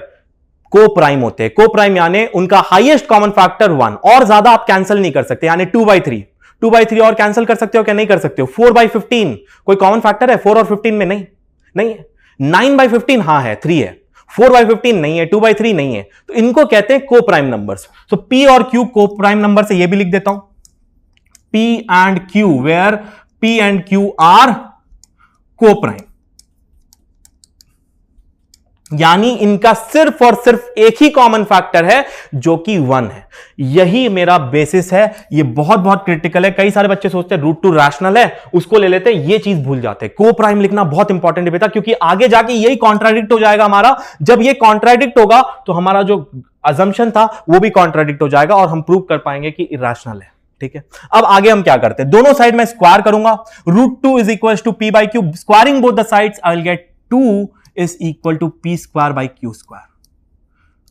Speaker 1: को प्राइम होते हैं। को प्राइम यानी उनका हाईएस्ट कॉमन फैक्टर 1, और ज्यादा आप कैंसिल नहीं कर सकते, यानी 2/3 और कैंसिल कर सकते हो क्या? नहीं कर सकते हो। 4/15 कोई कॉमन फैक्टर है 4 और 15 में? नहीं है। 9/15 हां है, 3 है। 4/15 नहीं है, 2/3 नहीं है। तो इनको कहते हैं को प्राइम नंबर्स। तो p और q को प्राइम नंबर से ये भी लिख देता हूं, p and q, where p and q are coprime, यानी इनका सिर्फ और सिर्फ एक ही कॉमन फैक्टर है जो कि 1 है। यही मेरा बेसिस है। ये बहुत बहुत क्रिटिकल है। कई सारे बच्चे सोचते हैं √2 रैशनल है, उसको ले लेते हैं, ये चीज भूल जाते हैं। को प्राइम लिखना बहुत इंपॉर्टेंट है बेटा, क्योंकि आगे जाके यही कॉन्ट्राडिक्ट हो जाएगा हमारा। जब ये कॉन्ट्राडिक्ट होगा तो हमारा जो अजम्पशन था वो भी कॉन्ट्राडिक्ट हो जाएगा और हम प्रूव कर पाएंगे कि इरैशनल है। ठीक है, अब आगे हम क्या करते हैं, दोनों साइड में स्क्वायर करूंगा। √2 is equal to p/q, squaring both the sides I will get 2 is equal to p²/q²।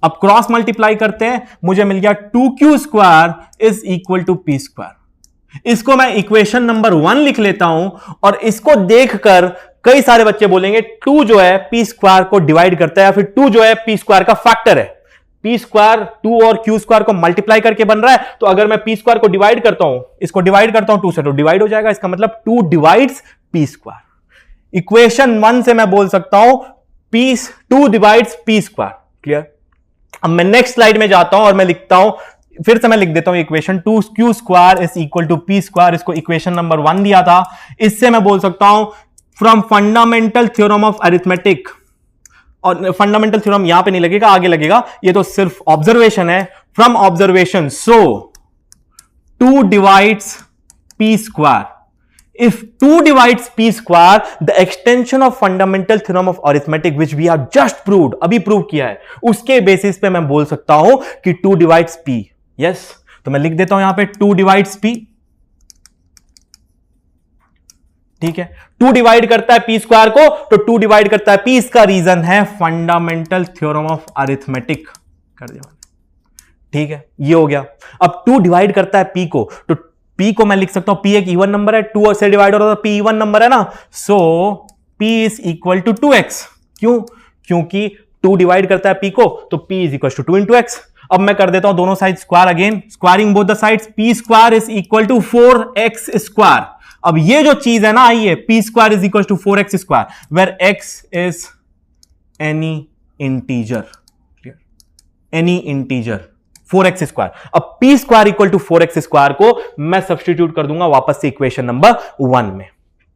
Speaker 1: अब क्रॉस मल्टीप्लाई करते हैं, मुझे मिल गया 2q² is equal to p²। इसको मैं इक्वेशन नंबर 1 लिख लेता हूं और इसको देखकर कई सारे बच्चे बोलेंगे 2 जो है p² को डिवाइड करता है, या फिर 2 जो है p² का फैक्टर है। p² 2 और q² को मल्टीप्लाई करके बन रहा है, तो अगर मैं p² को डिवाइड करता हूं, इसको डिवाइड करता हूं 2 से, तो डिवाइड हो जाएगा। इसका मतलब 2 डिवाइड्स p²। इक्वेशन 1 से मैं बोल सकता हूं 2 डिवाइड्स p²। क्लियर? अब मैं नेक्स्ट स्लाइड में जाता हूं और मैं लिखता हूं, फिर से मैं लिख देता हूं equation 2q² is equal to p²। इसको इक्वेशन नंबर 1 दिया था। इससे मैं बोल सकता हूं from fundamental theorem of arithmetic, और फंडामेंटल थ्योरम यहां पे नहीं लगेगा, आगे लगेगा, ये तो सिर्फ ऑब्जर्वेशन है। From observation, so 2 divides p²। If 2 divides p², the extension of fundamental theorem of arithmetic which we have just proved, अभी प्रूव किया है, उसके बेसिस पे मैं बोल सकता हूं कि 2 divides p। यस, तो मैं लिख देता हूं यहां पे 2 divides p। ठीक है, 2 डिवाइड करता है p² को, तो 2 डिवाइड करता है p। इसका रीजन है फंडामेंटल थ्योरम ऑफ अरिथमेटिक। कर दिया, ठीक है, ये हो गया। अब 2 डिवाइड करता है p को, तो p को मैं लिख सकता हूं, p एक इवन नंबर है, 2 से डिवाइड हो रहा है, p इवन नंबर है ना, so p is equal to 2x। क्यों? क्योंकि 2 डिवाइड करता है p को, तो p is equal to 2 into x। अब मैं कर देता हूं दोनों side square, again squaring both the sides, p² is equal to 4x²। अब ये जो चीज है ना, आइए, p² is equal to 4x², where x is any integer, any integer 4x²। अब p² इक्वल टू 4x² को मैं सब्सटीट्यूट कर दूंगा वापस से इक्वेशन नंबर 1 में।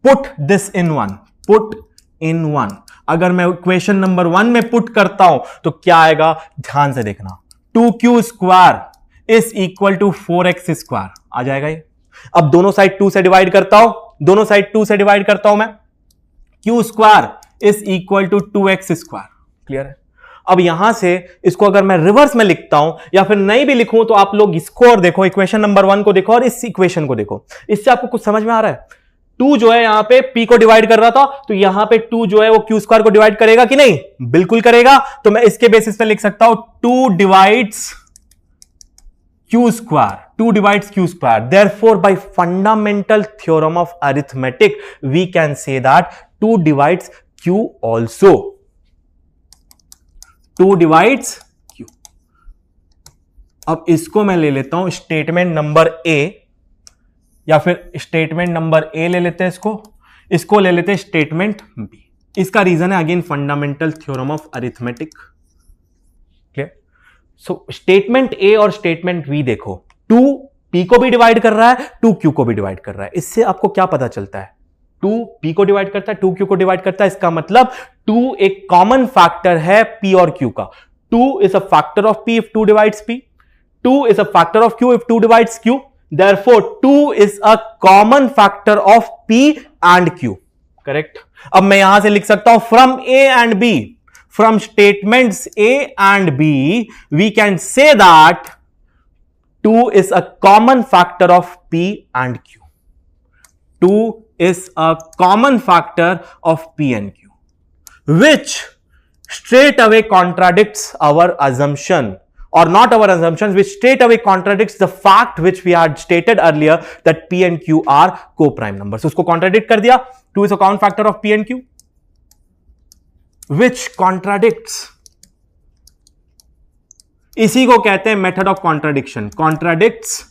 Speaker 1: Put this in 1, put in 1। अगर मैं इक्वेशन नंबर 1 में पुट करता हूं तो क्या आएगा, ध्यान से देखना, 2q² is equal to 4x² आ जाएगा ये। अब दोनों साइड 2 से डिवाइड करता हूं, दोनों साइड 2 से डिवाइड करता हूं मैं, q² is equal to 2x²। Clear है? अब यहां से इसको अगर मैं रिवर्स में लिखता हूं या फिर नहीं भी लिखूं, तो आप लोग इसको और देखो, इक्वेशन नंबर 1 को देखो और इस इक्वेशन को देखो, इससे आपको कुछ समझ में आ रहा है। 2 जो है यहां पे p को डिवाइड कर रहा था, तो यहां पे 2 जो है वो q² को डिवाइड करेगा कि नहीं? बिल्कुल करेगा। तो मैं इसके बेसिस पे लिख सकता हूं 2 divides q², 2 divides q²। Therefore, by fundamental theorem of arithmetic, we can say that 2 divides q also. 2 divides q। अब इसको मैं ले लेता हूं स्टेटमेंट नंबर ए, या फिर स्टेटमेंट नंबर ए ले लेते हैं इसको ले लेते हैं स्टेटमेंट बी। इसका रीजन है again fundamental theorem of arithmetic. Clear? So statement A और स्टेटमेंट बी देखो, 2 p को भी डिवाइड कर रहा है, 2 q को भी डिवाइड कर रहा है। इससे आपको क्या पता चलता है? 2 p को डिवाइड करता है, 2 q को डिवाइड करता है, इसका मतलब 2 एक कॉमन फैक्टर है p और q का। 2 is a factor of p if 2 divides p, 2 is a factor of q if 2 divides q, therefore 2 is a common factor of p and q। Correct? अब मैं यहां से लिख सकता हूं from a and b, from statements a and b we can say that 2 is a common factor of p and q। 2 is a common factor of p and q, which straight away contradicts our assumption, or not our assumptions, which straight away contradicts the fact which we had stated earlier that p and q are co-prime numbers। उसको contradict कर दिया, 2 is a common factor of p and q, which contradicts, इसी को कहते हैं method of contradiction, contradicts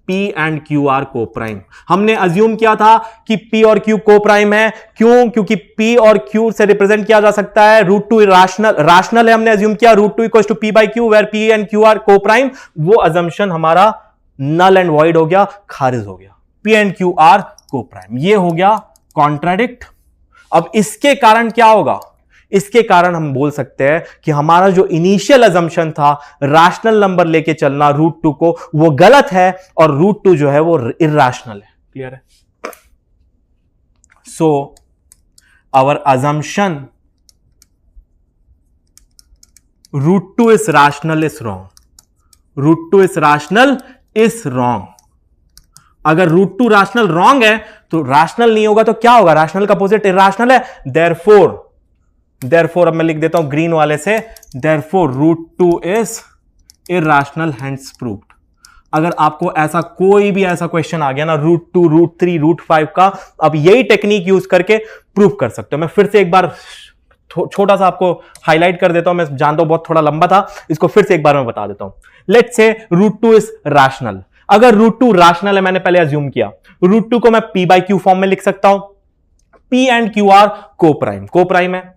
Speaker 1: p and q are coprime. हमने assume किया था कि p और q को प्राइम है, क्यों? क्योंकि p और q से रिप्रेजेंट किया जा सकता है √2 राशनल है, हमने अज्यूम किया √2 equals to p by q, where p and q are coprime. वो अजम्पशन हमारा नल एंड वॉइड हो गया, खारिज हो गया, p एंड q आर को प्राइम। ये हो गया कॉन्ट्राडिक्ट। अब इसके कारण क्या होगा? इसके कारण हम बोल सकते हैं कि हमारा जो इनिशियल अजम्पशन था रैशनल नंबर लेके चलना √2 को, वो गलत है और √2 जो है वो इर्रेशनल है। क्लियर है? So our assumption √2 is rational is wrong, √2 is rational is wrong. अगर √2 रैशनल रॉन्ग है तो रैशनल नहीं होगा तो क्या होगा? रैशनल का अपोजिट इर्रेशनल है। Therefore अब मैं लिख देता हूं ग्रीन वाले से, therefore √2 is irrational hence proved। अगर आपको ऐसा कोई भी ऐसा क्वेश्चन आ गया ना √2, √3, √5 का, अब यही टेक्निक यूज करके प्रूव कर सकते हो। मैं फिर से एक बार छोटा सा आपको हाईलाइट कर देता हूं, मैं जानता हूं बहुत थोड़ा लंबा था, इसको फिर से एक बार मैं बता देता हूं। Let's say √2 is rational. अगर √2 रैशनल है, मैंने पहले अज्यूम किया, √2 को मैं p बाई q फॉर्म में लिख सकता हूं। p एंड q आर को प्राइम है।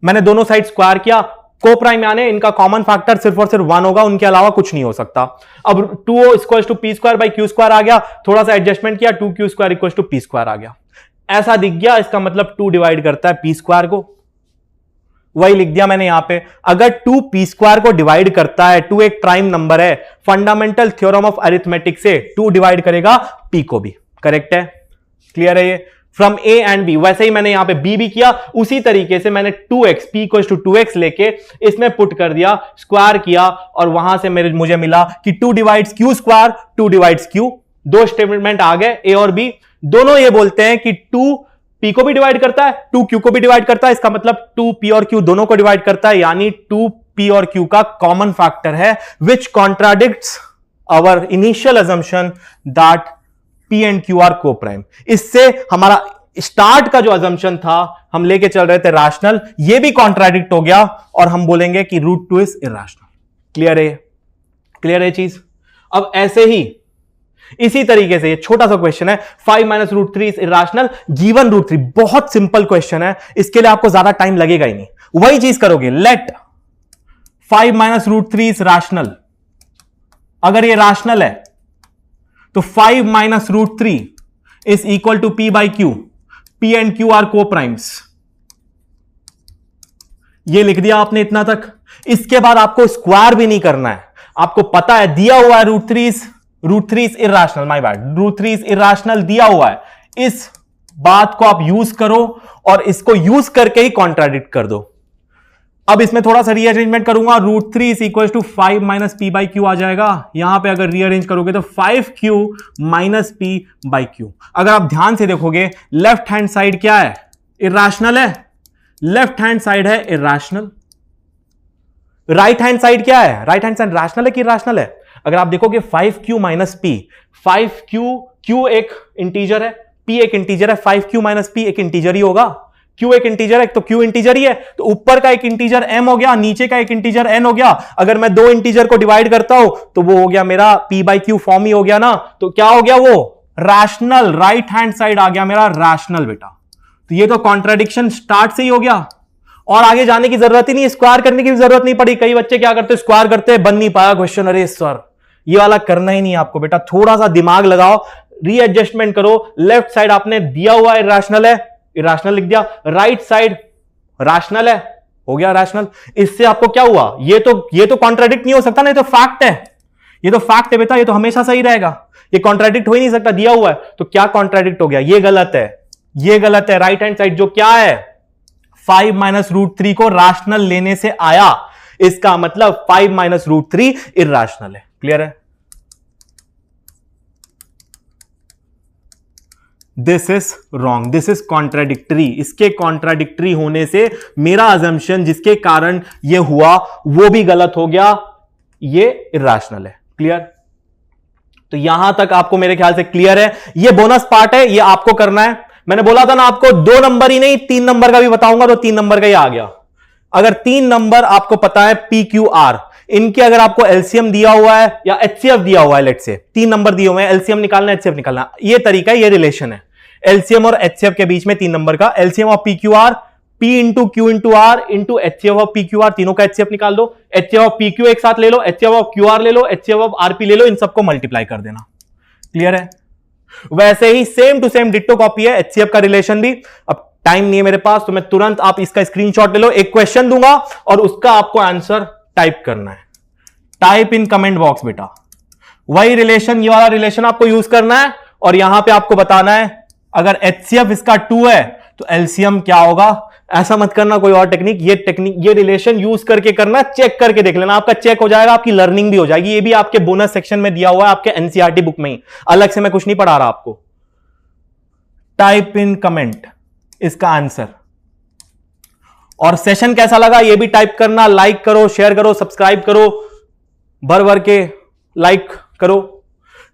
Speaker 1: मैंने दोनों साइड स्क्वायर किया, को प्राइम यानी इनका कॉमन फैक्टर सिर्फ और सिर्फ 1 होगा, उनके अलावा कुछ नहीं हो सकता। अब 2 equal to p square by q square आ गया, थोड़ा सा एडजस्टमेंट किया, 2 q square equal to p square आ गया, ऐसा दिख गया। इसका मतलब 2 डिवाइड करता है पी स्क्वायर को, वही लिख दिया मैंने यहां पे। अगर 2 पी स्क्वायर को डिवाइड करता है, 2 एक प्राइम नंबर है, फंडामेंटल थ्योरम ऑफ अरिथमेटिक से 2 डिवाइड करेगा पी को भी, करेक्ट है, क्लियर है ये। फ्रॉम ए एंड बी, वैसे ही मैंने यहां पे बी भी किया, उसी तरीके से मैंने 2x p equal to 2x लेके इसमें पुट कर दिया, स्क्वायर किया, और वहां से मुझे मिला कि 2 divides Q square, 2 divides Q. दो स्टेटमेंट आ गए ए और बी, दोनों ये बोलते हैं कि 2 p को भी डिवाइड करता है, 2 q को भी डिवाइड करता है, इसका मतलब 2 p और q दोनों को डिवाइड करता है, यानी 2 p और q का कॉमन फैक्टर है, which contradicts our initial assumption that P and Q are coprime. इससे हमारा स्टार्ट का जो अजम्पशन था, हम लेके चल रहे थे रैशनल, ये भी कॉन्ट्राडिक्ट हो गया, और हम बोलेंगे कि √2 इज इरैशनल। क्लियर है, क्लियर है चीज। अब ऐसे ही इसी तरीके से ये छोटा सा क्वेश्चन है, 5 माइनस √3 इज इरैशनल गिवन √3। बहुत सिंपल क्वेश्चन है, इसके लिए आपको ज्यादा टाइम लगेगा ही नहीं, वही चीज करोगे। लेट 5 माइनस √3 इज रैशनल, अगर ये रैशनल है तो 5 minus √3 is equal to P by Q, P and Q are coprimes. ये लिख दिया आपने इतना तक। इसके बाद आपको स्क्वायर भी नहीं करना है, आपको पता है दिया हुआ है √3 is irrational, my bad, √3 is irrational दिया हुआ है। इस बात को आप यूज करो और इसको यूज करके ही कॉन्ट्राडिक्ट कर दो। अब इसमें थोड़ा सा रीअरेंजमेंट करूंगा, √3 is equal to 5 minus p by q आ जाएगा। यहां पे अगर रीअरेंज करोगे तो 5q minus p by Q. अगर आप ध्यान से देखोगे, लेफ्ट हैंड साइड क्या है, इरैशनल है, लेफ्ट हैंड साइड है इरैशनल। राइट हैंड साइड क्या है, राइट हैंड साइड रैशनल है कि इरैशनल है। अगर आप देखोगे 5q माइनस पी, 5q एक इंटीजर है, p एक इंटीजर है, 5q माइनस p एक इंटीजर ही होगा। q एक इंटीजर है तो q इंटीजर ही है, तो ऊपर का एक इंटीजर m हो गया, नीचे का एक इंटीजर n हो गया। अगर मैं दो इंटीजर को डिवाइड करता हूं तो वो हो गया मेरा p बाई क्यू फॉर्म ही हो गया ना, तो क्या हो गया वो रैशनल, राइट हैंड साइड आ गया मेरा रैशनल बेटा। तो ये तो कॉन्ट्राडिक्शन स्टार्ट से ही हो गया, और आगे जाने की जरूरत ही नहीं, स्क्वायर करने की भी जरूरत नहीं पड़ी। कई बच्चे क्या करते, स्क्वायर करते, बन नहीं पाया क्वेश्चन, अरे सर ये वाला करना ही नहीं आपको बेटा, थोड़ा सा दिमाग लगाओ, रीएडजस्टमेंट करो। लेफ्ट साइड आपने दिया हुआ है इरैशनल है, इरैशनल लिख दिया, राइट साइड रैशनल है, हो गया रैशनल। इससे आपको क्या हुआ, ये तो कॉन्ट्राडिक्ट नहीं हो सकता ना, ये तो फैक्ट है, ये तो फैक्ट है बेटा, ये तो हमेशा सही रहेगा, ये कॉन्ट्राडिक्ट हो ही नहीं सकता, दिया हुआ है। तो क्या कॉन्ट्राडिक्ट हो गया, ये गलत है, ये गलत है। राइट हैंड साइड जो क्या है 5 माइनस √3 को रैशनल लेने से आया, इसका मतलब 5 माइनस √3 इरैशनल है। क्लियर है, this is wrong, this is contradictory. इसके कॉन्ट्राडिक्टरी होने से मेरा अजम्पशन जिसके कारण ये हुआ वो भी गलत हो गया, ये इरैशनल है। क्लियर, तो यहां तक आपको मेरे ख्याल से क्लियर है। ये बोनस पार्ट है, ये आपको करना है। मैंने बोला था ना आपको 2 नंबर ही नहीं 3 नंबर का भी बताऊंगा, तो 3 नंबर का ही आ गया। अगर 3 नंबर आपको पता है पी क्यू आर, इनके अगर आपको एलसीएम दिया हुआ है या एचसीएफ दिया हुआ है, लेट से 3 नंबर दिए हुए हैं, एलसीएम निकालना, एचसीएफ निकालना, ये तरीका है, ये रिलेशन है एलसीएम और एचसीएफ के बीच में 3 नंबर का। LCM of P Q R, P into Q into R into HCF of P Q R, तीनों का एचसीएफ निकाल दो। एचसीएफ ऑफ पी क्यू एक साथ ले लो, एचसीएफ ऑफ क्यू आर ले लो, एचसीएफ ऑफ आरपी ले लो, इन सबको मल्टीप्लाई कर देना। क्लियर है, वैसे ही same to same ditto copy है एचसीएफ का रिलेशन भी। अब टाइम नहीं है मेरे पास, तो मैं तुरंत, आप इसका स्क्रीनशॉट ले लो, एक क्वेश्चन दूंगा और उसका आपको आंसर टाइप करना है। टाइप इन कमेंट बॉक्स बेटा, वही रिलेशन, ये वाला रिलेशन आपको यूज करना है, और यहां पे आपको बताना है अगर एचसीएफ इसका 2 है तो एलसीएम क्या होगा। ऐसा मत करना कोई और टेक्निक, ये रिलेशन यूज करके करना, चेक करके देख लेना, आपका चेक हो जाएगा, आपकी लर्निंग भी हो जाएगी। ये भी आपके बोनस सेक्शन में दिया हुआ है, आपके एनसीईआरटी बुक में ही, अलग से मैं कुछ नहीं पढ़ा रहा आपको। टाइप इन कमेंट इसका आंसर, और सेशन कैसा लगा ये भी टाइप करना। लाइक करो, शेयर करो, सब्सक्राइब करो, भर भर के लाइक करो।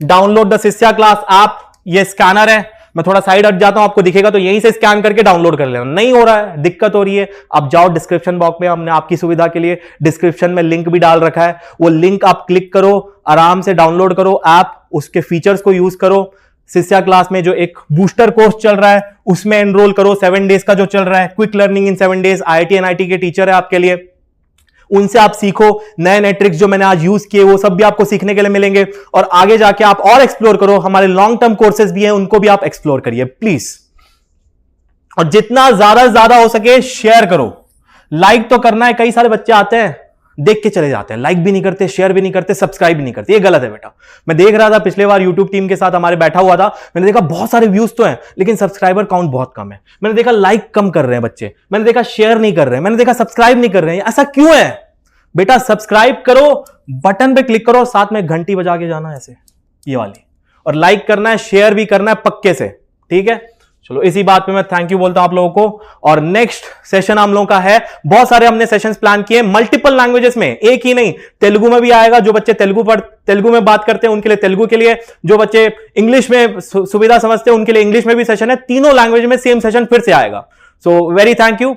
Speaker 1: डाउनलोड द शिष्या क्लास ऐप, ये स्कैनर है, मैं थोड़ा साइड हट जाता हूं, आपको दिखेगा तो यहीं से स्कैन करके डाउनलोड कर लेना। नहीं हो रहा है, दिक्कत हो रही है, आप जाओ डिस्क्रिप्शन बॉक्स में, हमने आपकी सुविधा के लिए डिस्क्रिप्शन में लिंक भी डाल रखा है, वो लिंक आप क्लिक करो, आराम से डाउनलोड करो ऐप, उसके फीचर्स को यूज करो। शिष्या क्लास में जो एक बूस्टर कोर्स चल रहा है उसमें एनरोल करो, 7 डेज का जो चल रहा है, क्विक लर्निंग इन 7 डेज, IIT NIT के टीचर है आपके लिए, उनसे आप सीखो, नए नए ट्रिक्स जो मैंने आज यूज किए वो सब भी आपको सीखने के लिए मिलेंगे, और आगे जाके आप और एक्सप्लोर करो। हमारे लॉन्ग टर्म कोर्सेज भी हैं, उनको भी आप एक्सप्लोर करिए प्लीज। और जितना ज्यादा हो सके शेयर करो, लाइक तो करना है। कई सारे बच्चे आते हैं देख के चले जाते हैं, लाइक भी नहीं करते, शेयर भी नहीं करते, सब्सक्राइब भी नहीं करते। ये गलत है बेटा। मैं देख रहा था पिछले बार यूट्यूब टीम के साथ हमारे बैठा हुआ था, मैंने देखा बहुत सारे व्यूज तो हैं लेकिन सब्सक्राइबर काउंट बहुत कम है। मैंने देखा लाइक कम कर रहे हैं बच्चे, मैंने देखा शेयर नहीं कर रहे हैं, मैंने देखा सब्सक्राइब नहीं कर रहे हैं। ऐसा क्यों है बेटा? सब्सक्राइब करो, बटन पे क्लिक करो, साथ में घंटी बजा के जाना ऐसे, ये वाली, और लाइक करना है, शेयर भी करना है पक्के से, ठीक है। चलो इसी बात पे मैं थैंक यू बोलता हूं आप लोगों को। और नेक्स्ट सेशन हम लोगों का है, बहुत सारे हमने सेशंस प्लान किए मल्टीपल लैंग्वेजेस में, एक ही नहीं, तेलुगु में भी आएगा। जो बच्चे तेलुगु में बात करते हैं उनके लिए तेलुगु के लिए, जो बच्चे इंग्लिश में सुविधा समझते हैं उनके लिए इंग्लिश में भी सेशन है। तीनों लैंग्वेज में सेम सेशन फिर से आएगा। So very thank you.